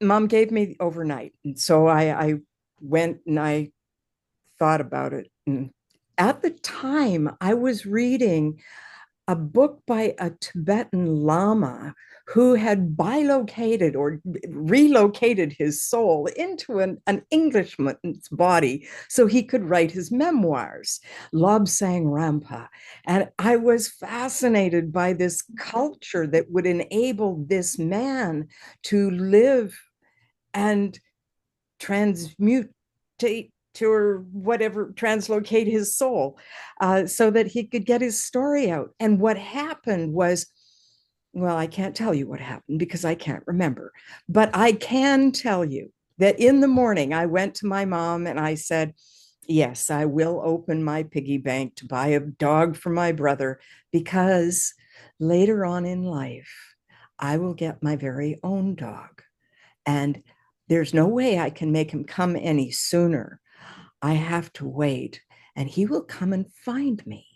Mom gave me overnight, and so I went and I thought about it. And at the time, I was reading a book by a Tibetan Lama who had bilocated or relocated his soul into an Englishman's body so he could write his memoirs, Lobsang Rampa. And I was fascinated by this culture that would enable this man to live and transmutate or whatever, translocate his soul so that he could get his story out. And what happened was, well, I can't tell you what happened because I can't remember, but I can tell you that in the morning I went to my mom and I said, "Yes, I will open my piggy bank to buy a dog for my brother, because later on in life, I will get my very own dog. And there's no way I can make him come any sooner. I have to wait, and he will come and find me."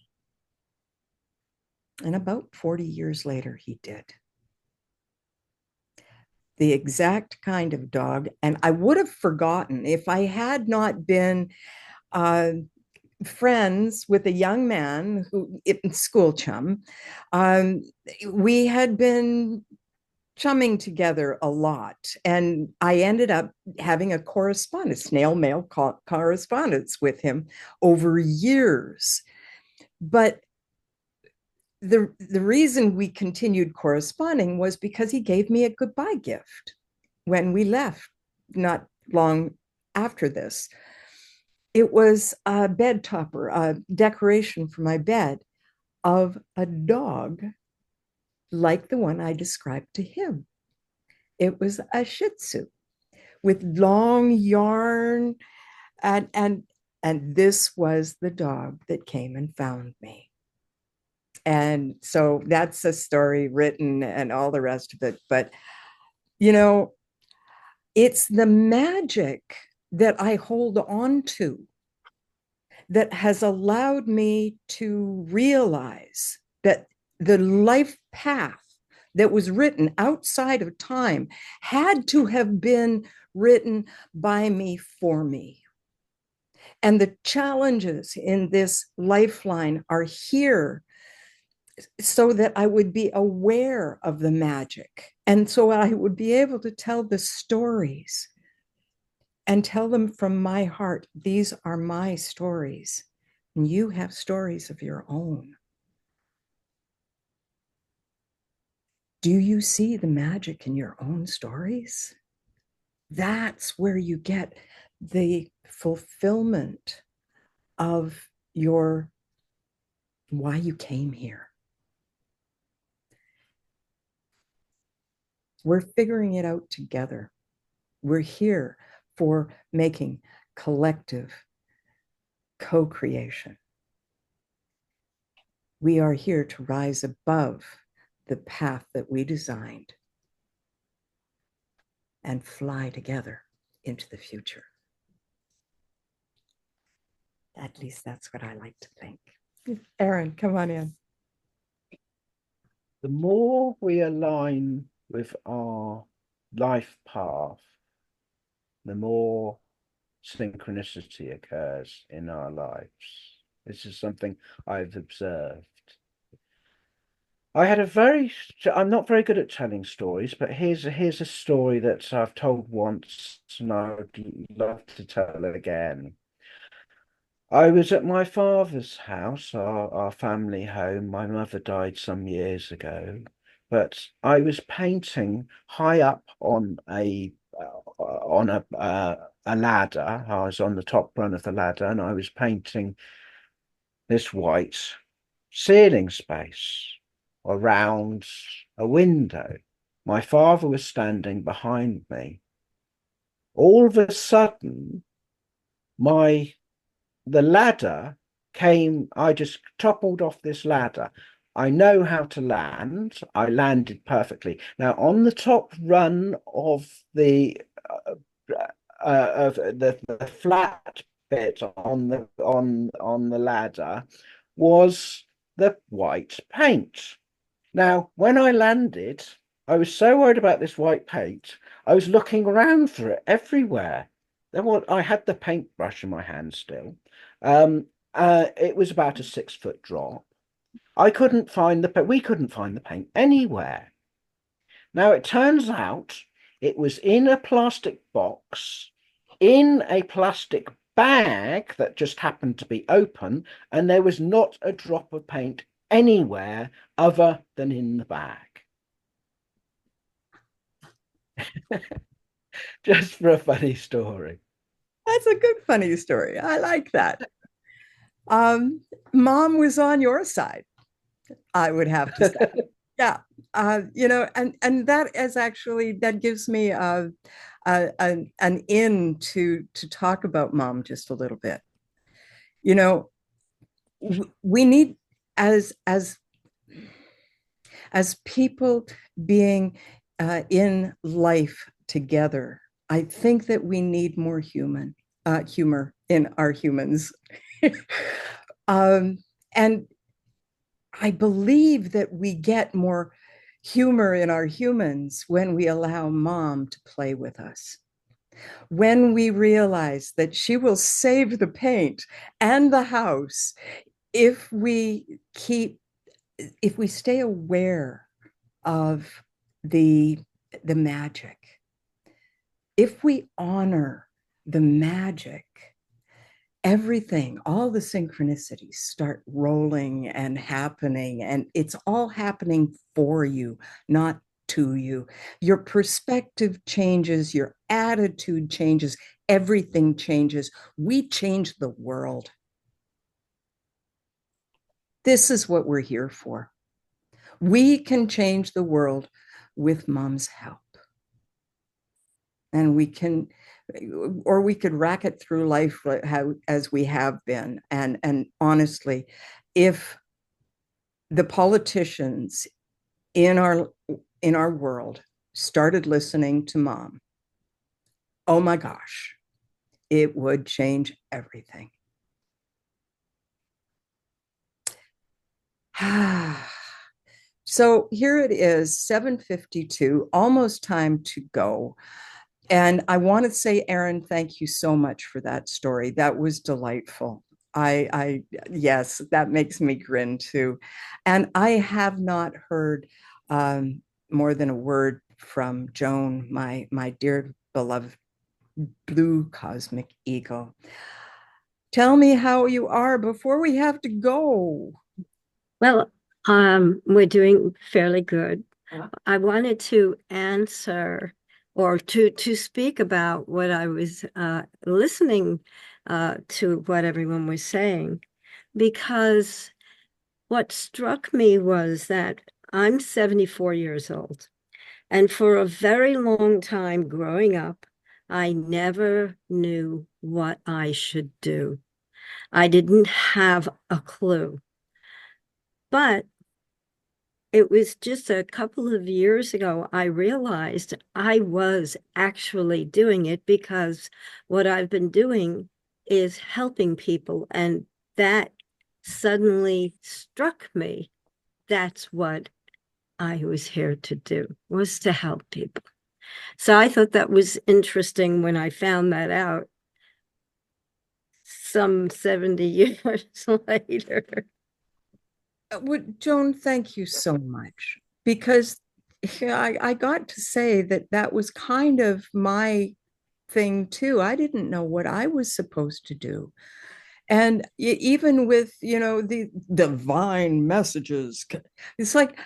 And about 40 years later, he did. The exact kind of dog. And I would have forgotten if I had not been friends with a young man who, school chum. We had been chumming together a lot, and I ended up having a correspondence, snail mail correspondence with him over years. But the reason we continued corresponding was because he gave me a goodbye gift when we left, not long after this. It was a bed topper, a decoration for my bed of a dog like the one I described to him. It was a Shih Tzu with long yarn, and this was the dog that came and found me. And so that's a story written and all the rest of it. But, you know, it's the magic that I hold on to that has allowed me to realize that the life path that was written outside of time had to have been written by me for me. And the challenges in this lifeline are here so that I would be aware of the magic. And so I would be able to tell the stories and tell them from my heart. These are my stories, and you have stories of your own. Do you see the magic in your own stories? That's where you get the fulfillment of your why you came here. We're figuring it out together. We're here for making collective co-creation. We are here to rise above the path that we designed and fly together into the future. At least that's what I like to think. Aaron, come on in. The more we align with our life path, the more synchronicity occurs in our lives. This is something I've observed. I'm not very good at telling stories, but here's a story that I've told once and I would love to tell again. I was at my father's house, our family home. My mother died some years ago, but I was painting high up on a ladder. I was on the top run of the ladder, and I was painting this white ceiling space around a window. My father was standing behind me. All of a sudden, the ladder came, I just toppled off this ladder. I know how to land. I landed perfectly. Now, on the top run of the flat bit on the ladder was the white paint. Now, when I landed, I was so worried about this white paint, I was looking around for it everywhere. I had the paintbrush in my hand still. It was about a 6-foot drop. We couldn't find the paint anywhere. Now, it turns out it was in a plastic box, in a plastic bag that just happened to be open, and there was not a drop of paint anywhere other than in the bag. Just for a funny story. That's a good funny story. I like that. Mom was on your side, I would have to say. Yeah. And that is actually, that gives me an in to talk about mom just a little bit. We need, as people being in life together, I think that we need more humor in our humans. And I believe that we get more humor in our humans when we allow mom to play with us. When we realize that she will save the paint and the house if we stay aware of the magic, if we honor the magic, everything, all the synchronicities start rolling and happening, and it's all happening for you, not to you. Your perspective changes, your attitude changes, everything changes. We change the world. This is what we're here for. We can change the world with mom's help. And we could rack it through life as we have been. And honestly, if the politicians in our world started listening to mom, oh my gosh, it would change everything. So here it is, 7:52, almost time to go. And I want to say, Aaron, thank you so much for that story. That was delightful. Yes, that makes me grin too. And I have not heard more than a word from Joan, my dear beloved blue cosmic eagle. Tell me how you are before we have to go. Well, we're doing fairly good. I wanted to answer or to speak about what I was listening to what everyone was saying, because what struck me was that I'm 74 years old, and for a very long time growing up, I never knew what I should do. I didn't have a clue. But it was just a couple of years ago, I realized I was actually doing it, because what I've been doing is helping people. And that suddenly struck me. That's what I was here to do, was to help people. So I thought that was interesting when I found that out some 70 years later. Well, Joan, thank you so much, because I got to say that was kind of my thing too. I didn't know what I was supposed to do. And even with, the divine messages, it's like,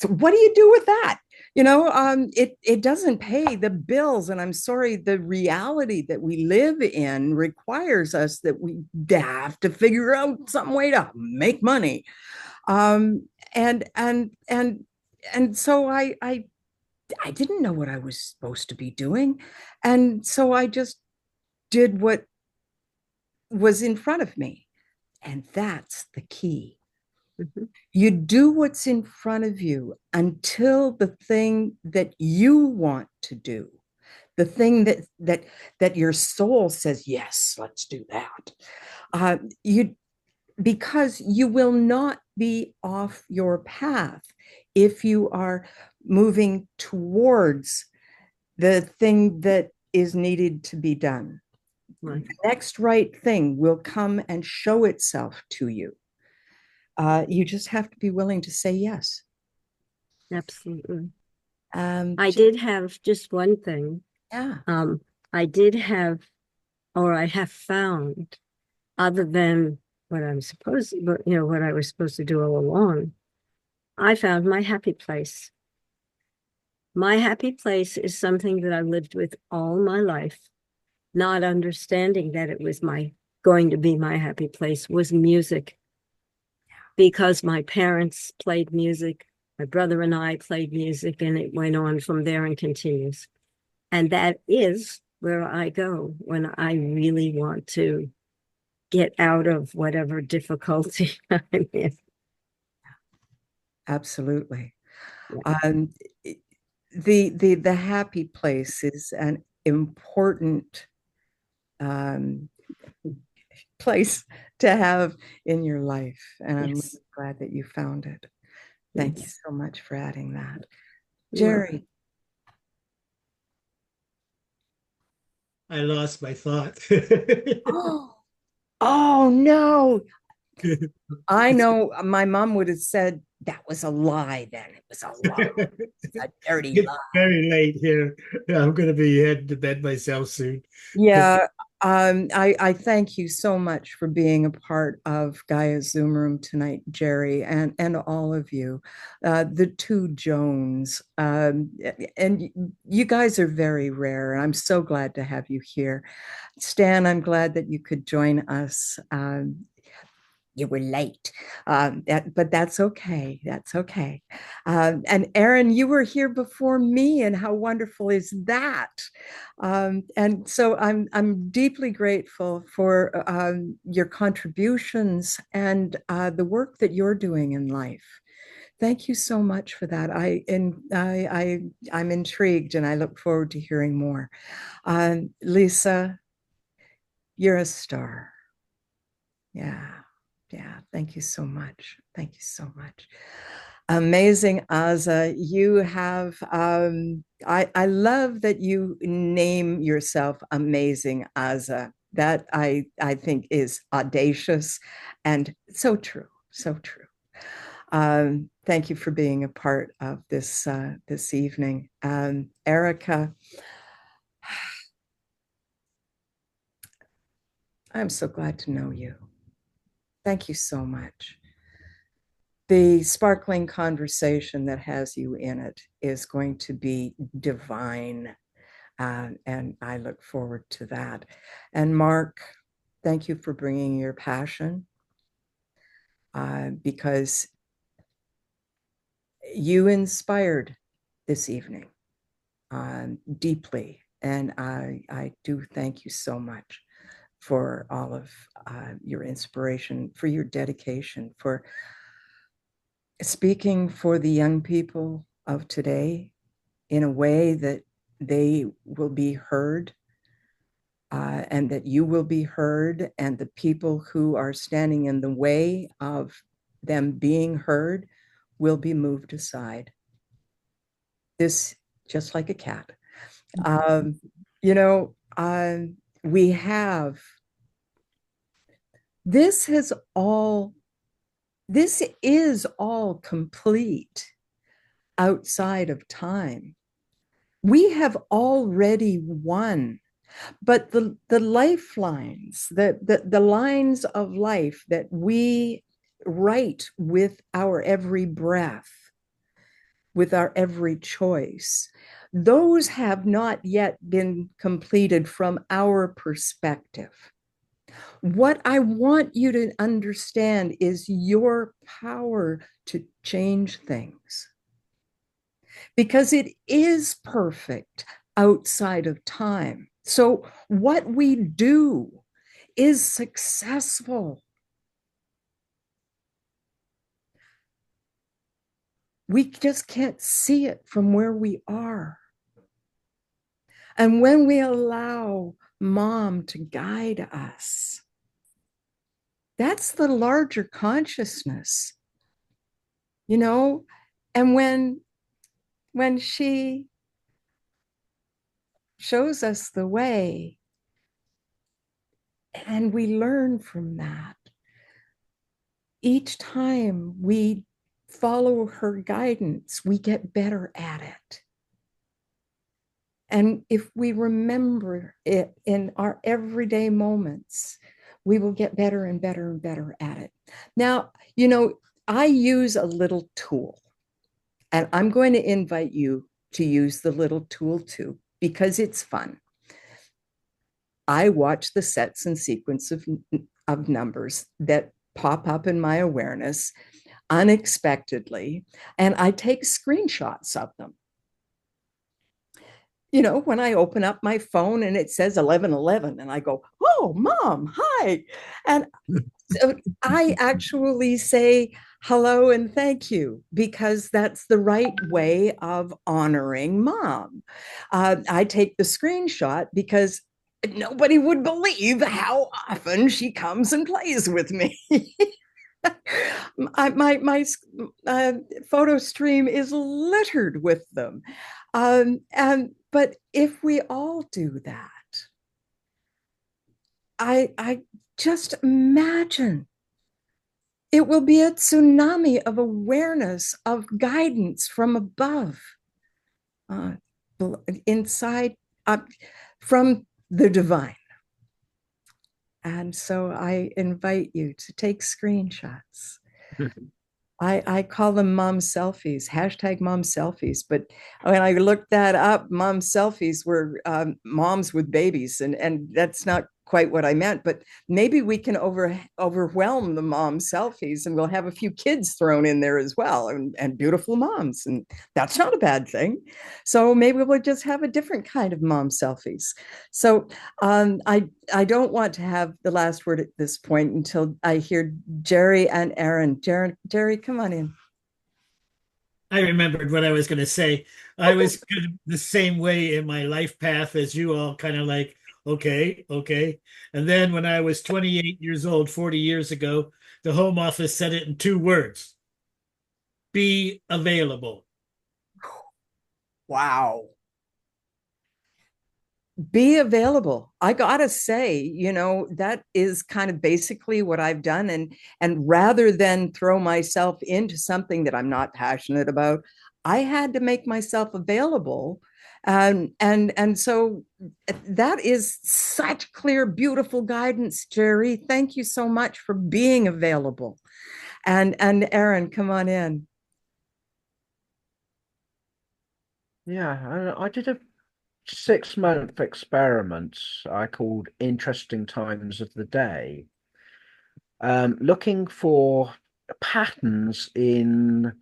so what do you do with that? It doesn't pay the bills. And I'm sorry, the reality that we live in requires us that we have to figure out some way to make money. Um, and so I didn't know what I was supposed to be doing. And so I just did what was in front of me. And that's the key. Mm-hmm. You do what's in front of you until the thing that you want to do, the thing that your soul says, yes, let's do that. Because you will not be off your path if you are moving towards the thing that is needed to be done. Right. The next right thing will come and show itself to you. You just have to be willing to say yes. Absolutely. I did have just one thing. Yeah. I did have, or I have found, other than what I'm supposed, what I was supposed to do all along, I found my happy place. My happy place is something that I lived with all my life, not understanding that it was going to be my happy place, was music. Because my parents played music, my brother and I played music, and it went on from there and continues. And that is where I go when I really want to get out of whatever difficulty I'm in. Absolutely. Yeah. The happy place is an important place to have in your life, and I'm really glad that you found it. Thank you so much for adding that. Jerry. I lost my thought. Oh no. I know my mom would have said that was a lie then. It was a lie. It's a dirty lie. Very late here. I'm going to be heading to bed myself soon. Yeah. I thank you so much for being a part of Gaia's Zoom room tonight, Jerry, and all of you, the two Jones. And you guys are very rare, and I'm so glad to have you here. Stan, I'm glad that you could join us. you were late. But that's okay. That's okay. And Aaron, you were here before me, and how wonderful is that? And so I'm deeply grateful for your contributions and the work that you're doing in life. Thank you so much for that. I'm intrigued, and I look forward to hearing more. Lisa, you're a star. Yeah. Yeah. Thank you so much. Thank you so much. Amazing, Aza. You have, I love that you name yourself Amazing Aza. That I think is audacious and so true. So true. Thank you for being a part of this evening. Erica, I'm so glad to know you. Thank you so much. The sparkling conversation that has you in it is going to be divine. And I look forward to that. And Mark, thank you for bringing your passion, because you inspired this evening deeply. And I do thank you so much for all of your inspiration, for your dedication, for speaking for the young people of today in a way that they will be heard, and that you will be heard, and the people who are standing in the way of them being heard will be moved aside. This, just like a cat. You know, we have, this is all complete outside of time. We have already won, but the lifelines, the lines of life that we write with our every breath, with our every choice, those have not yet been completed from our perspective. What I want you to understand is your power to change things, because it is perfect outside of time. So what we do is successful. We just can't see it from where we are. And when we allow Mom to guide us, that's the larger consciousness, you know. And when she shows us the way and we learn from that, each time we follow her guidance, we get better at it. And if we remember it in our everyday moments, we will get better and better and better at it. Now, you know, I use a little tool, and I'm going to invite you to use the little tool too, because it's fun. I watch the sets and sequence of numbers that pop up in my awareness unexpectedly, and I take screenshots of them. You know, when I open up my phone and it says 11:11, and I go, "Oh, Mom, hi." And so I actually say hello and thank you, because that's the right way of honoring Mom. I take the screenshot because nobody would believe how often she comes and plays with me. my photo stream is littered with them. But if we all do that, I just imagine it will be a tsunami of awareness, of guidance from above, inside, from the divine. And so I invite you to take screenshots. I call them mom selfies, hashtag mom selfies. But when I looked that up, mom selfies were moms with babies, and that's not quite what I meant, but maybe we can overwhelm the mom selfies, and we'll have a few kids thrown in there as well, and beautiful moms, and that's not a bad thing. So maybe we'll just have a different kind of mom selfies. So I don't want to have the last word at this point until I hear Jerry and Aaron. Jerry, come on in. I remembered what I was going to say. I was kind of the same way in my life path as you all, kind of like, okay, okay. And then when I was 28 years old, 40 years ago, the Home Office said it in 2 words: be available. Wow. Be available. I gotta say, that is kind of basically what I've done. And rather than throw myself into something that I'm not passionate about, I had to make myself available. And so that is such clear, beautiful guidance, Jerry. Thank you so much for being available. And Aaron, come on in. Yeah, I did a 6-month experiment I called Interesting Times of the Day, looking for patterns in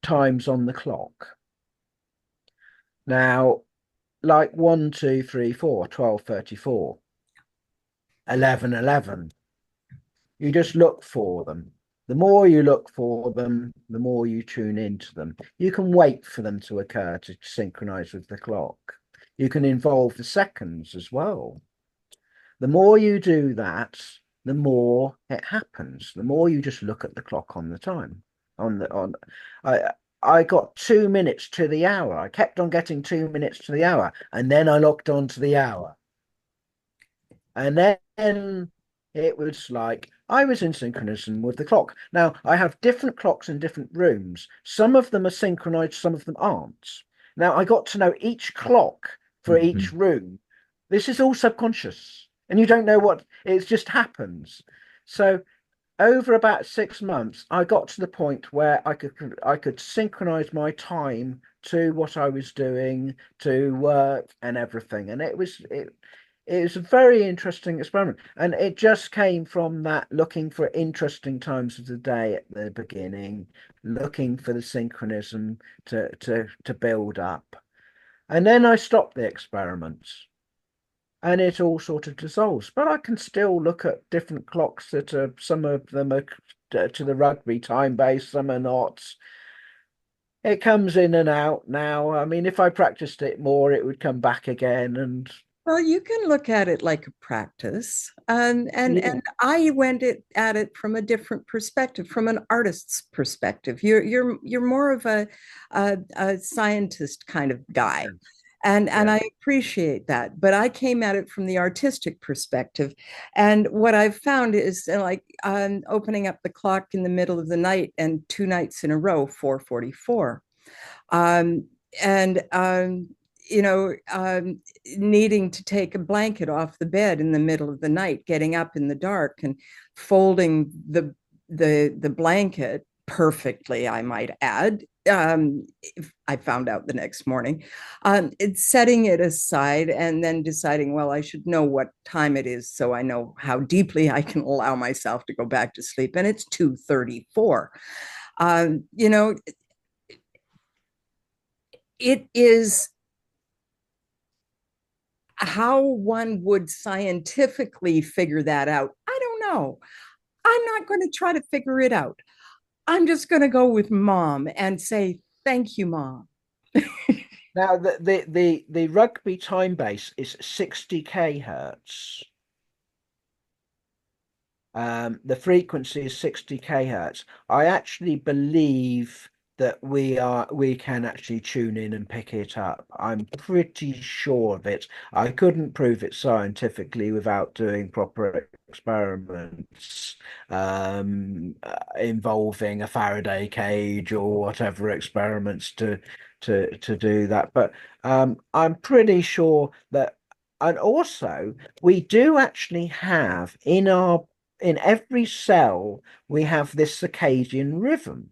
times on the clock. Now, like 1, 2, 3, 4, 12:34, 11:11. You just look for them. The more you look for them, the more you tune into them. You can wait for them to occur to synchronize with the clock. You can involve the seconds as well. The more you do that, the more it happens. The more you just look at the clock on the time. I got 2 minutes to the hour. I kept on getting 2 minutes to the hour, and then I locked on to the hour. And then it was like I was in synchronism with the clock. Now, I have different clocks in different rooms. Some of them are synchronized, some of them aren't. Now, I got to know each clock for each room. This is all subconscious, and you don't know what, it just happens. So over about 6 months, I got to the point where I could synchronize my time to what I was doing, to work and everything. And it was a very interesting experiment. And it just came from that looking for interesting times of the day at the beginning, looking for the synchronism to build up. And then I stopped the experiments. And it all sort of dissolves. But I can still look at different clocks that are, some of them are to the rugby time base, some are not. It comes in and out now. I mean, if I practiced it more, it would come back again. And well, you can look at it like a practice, and I went at it from a different perspective, from an artist's perspective. You're more of a scientist kind of guy. And I appreciate that, but I came at it from the artistic perspective. And what I've found is like opening up the clock in the middle of the night, and 2 nights in a row, 4:44. And needing to take a blanket off the bed in the middle of the night, getting up in the dark and folding the blanket perfectly, I might add. I found out the next morning, it's setting it aside and then deciding, well, I should know what time it is so I know how deeply I can allow myself to go back to sleep. And it's 2:34. It is how one would scientifically figure that out. I don't know. I'm not going to try to figure it out. I'm just going to go with mom and say, thank you, mom. Now, the rugby time base is 60 kHz. The frequency is 60 kHz. I actually believe that we can actually tune in and pick it up. I'm pretty sure of it. I couldn't prove it scientifically without doing proper experiments involving a Faraday cage or whatever experiments to do that. But I'm pretty sure that, and also we do actually have in every cell we have this circadian rhythm.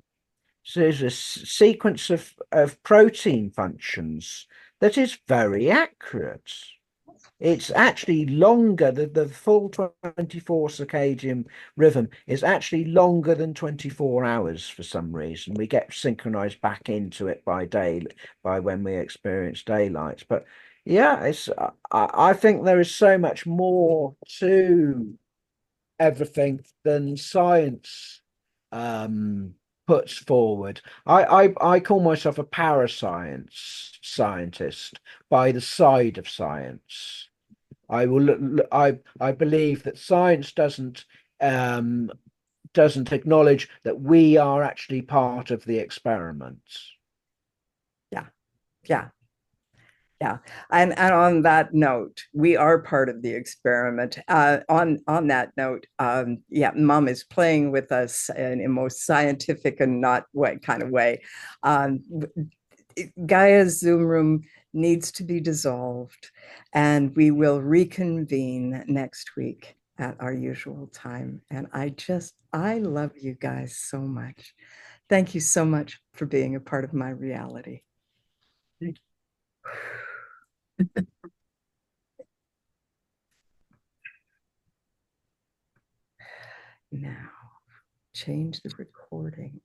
So there's a sequence of protein functions that is very accurate. it's actually longer. The full 24 circadian rhythm is actually longer than 24 hours for some reason. We get synchronized back into it by when we experience daylight. But yeah, I think there is so much more to everything than science puts forward. I call myself a parascience scientist by the side of science. I believe that science doesn't acknowledge that we are actually part of the experiment. Yeah, yeah. Yeah, and on that note, we are part of the experiment. On that note, yeah, Mom is playing with us in a most scientific and not way kind of way. Um, Gaia's Zoom room needs to be dissolved, and we will reconvene next week at our usual time. And I love you guys so much. Thank you so much for being a part of my reality. Now, change the recording.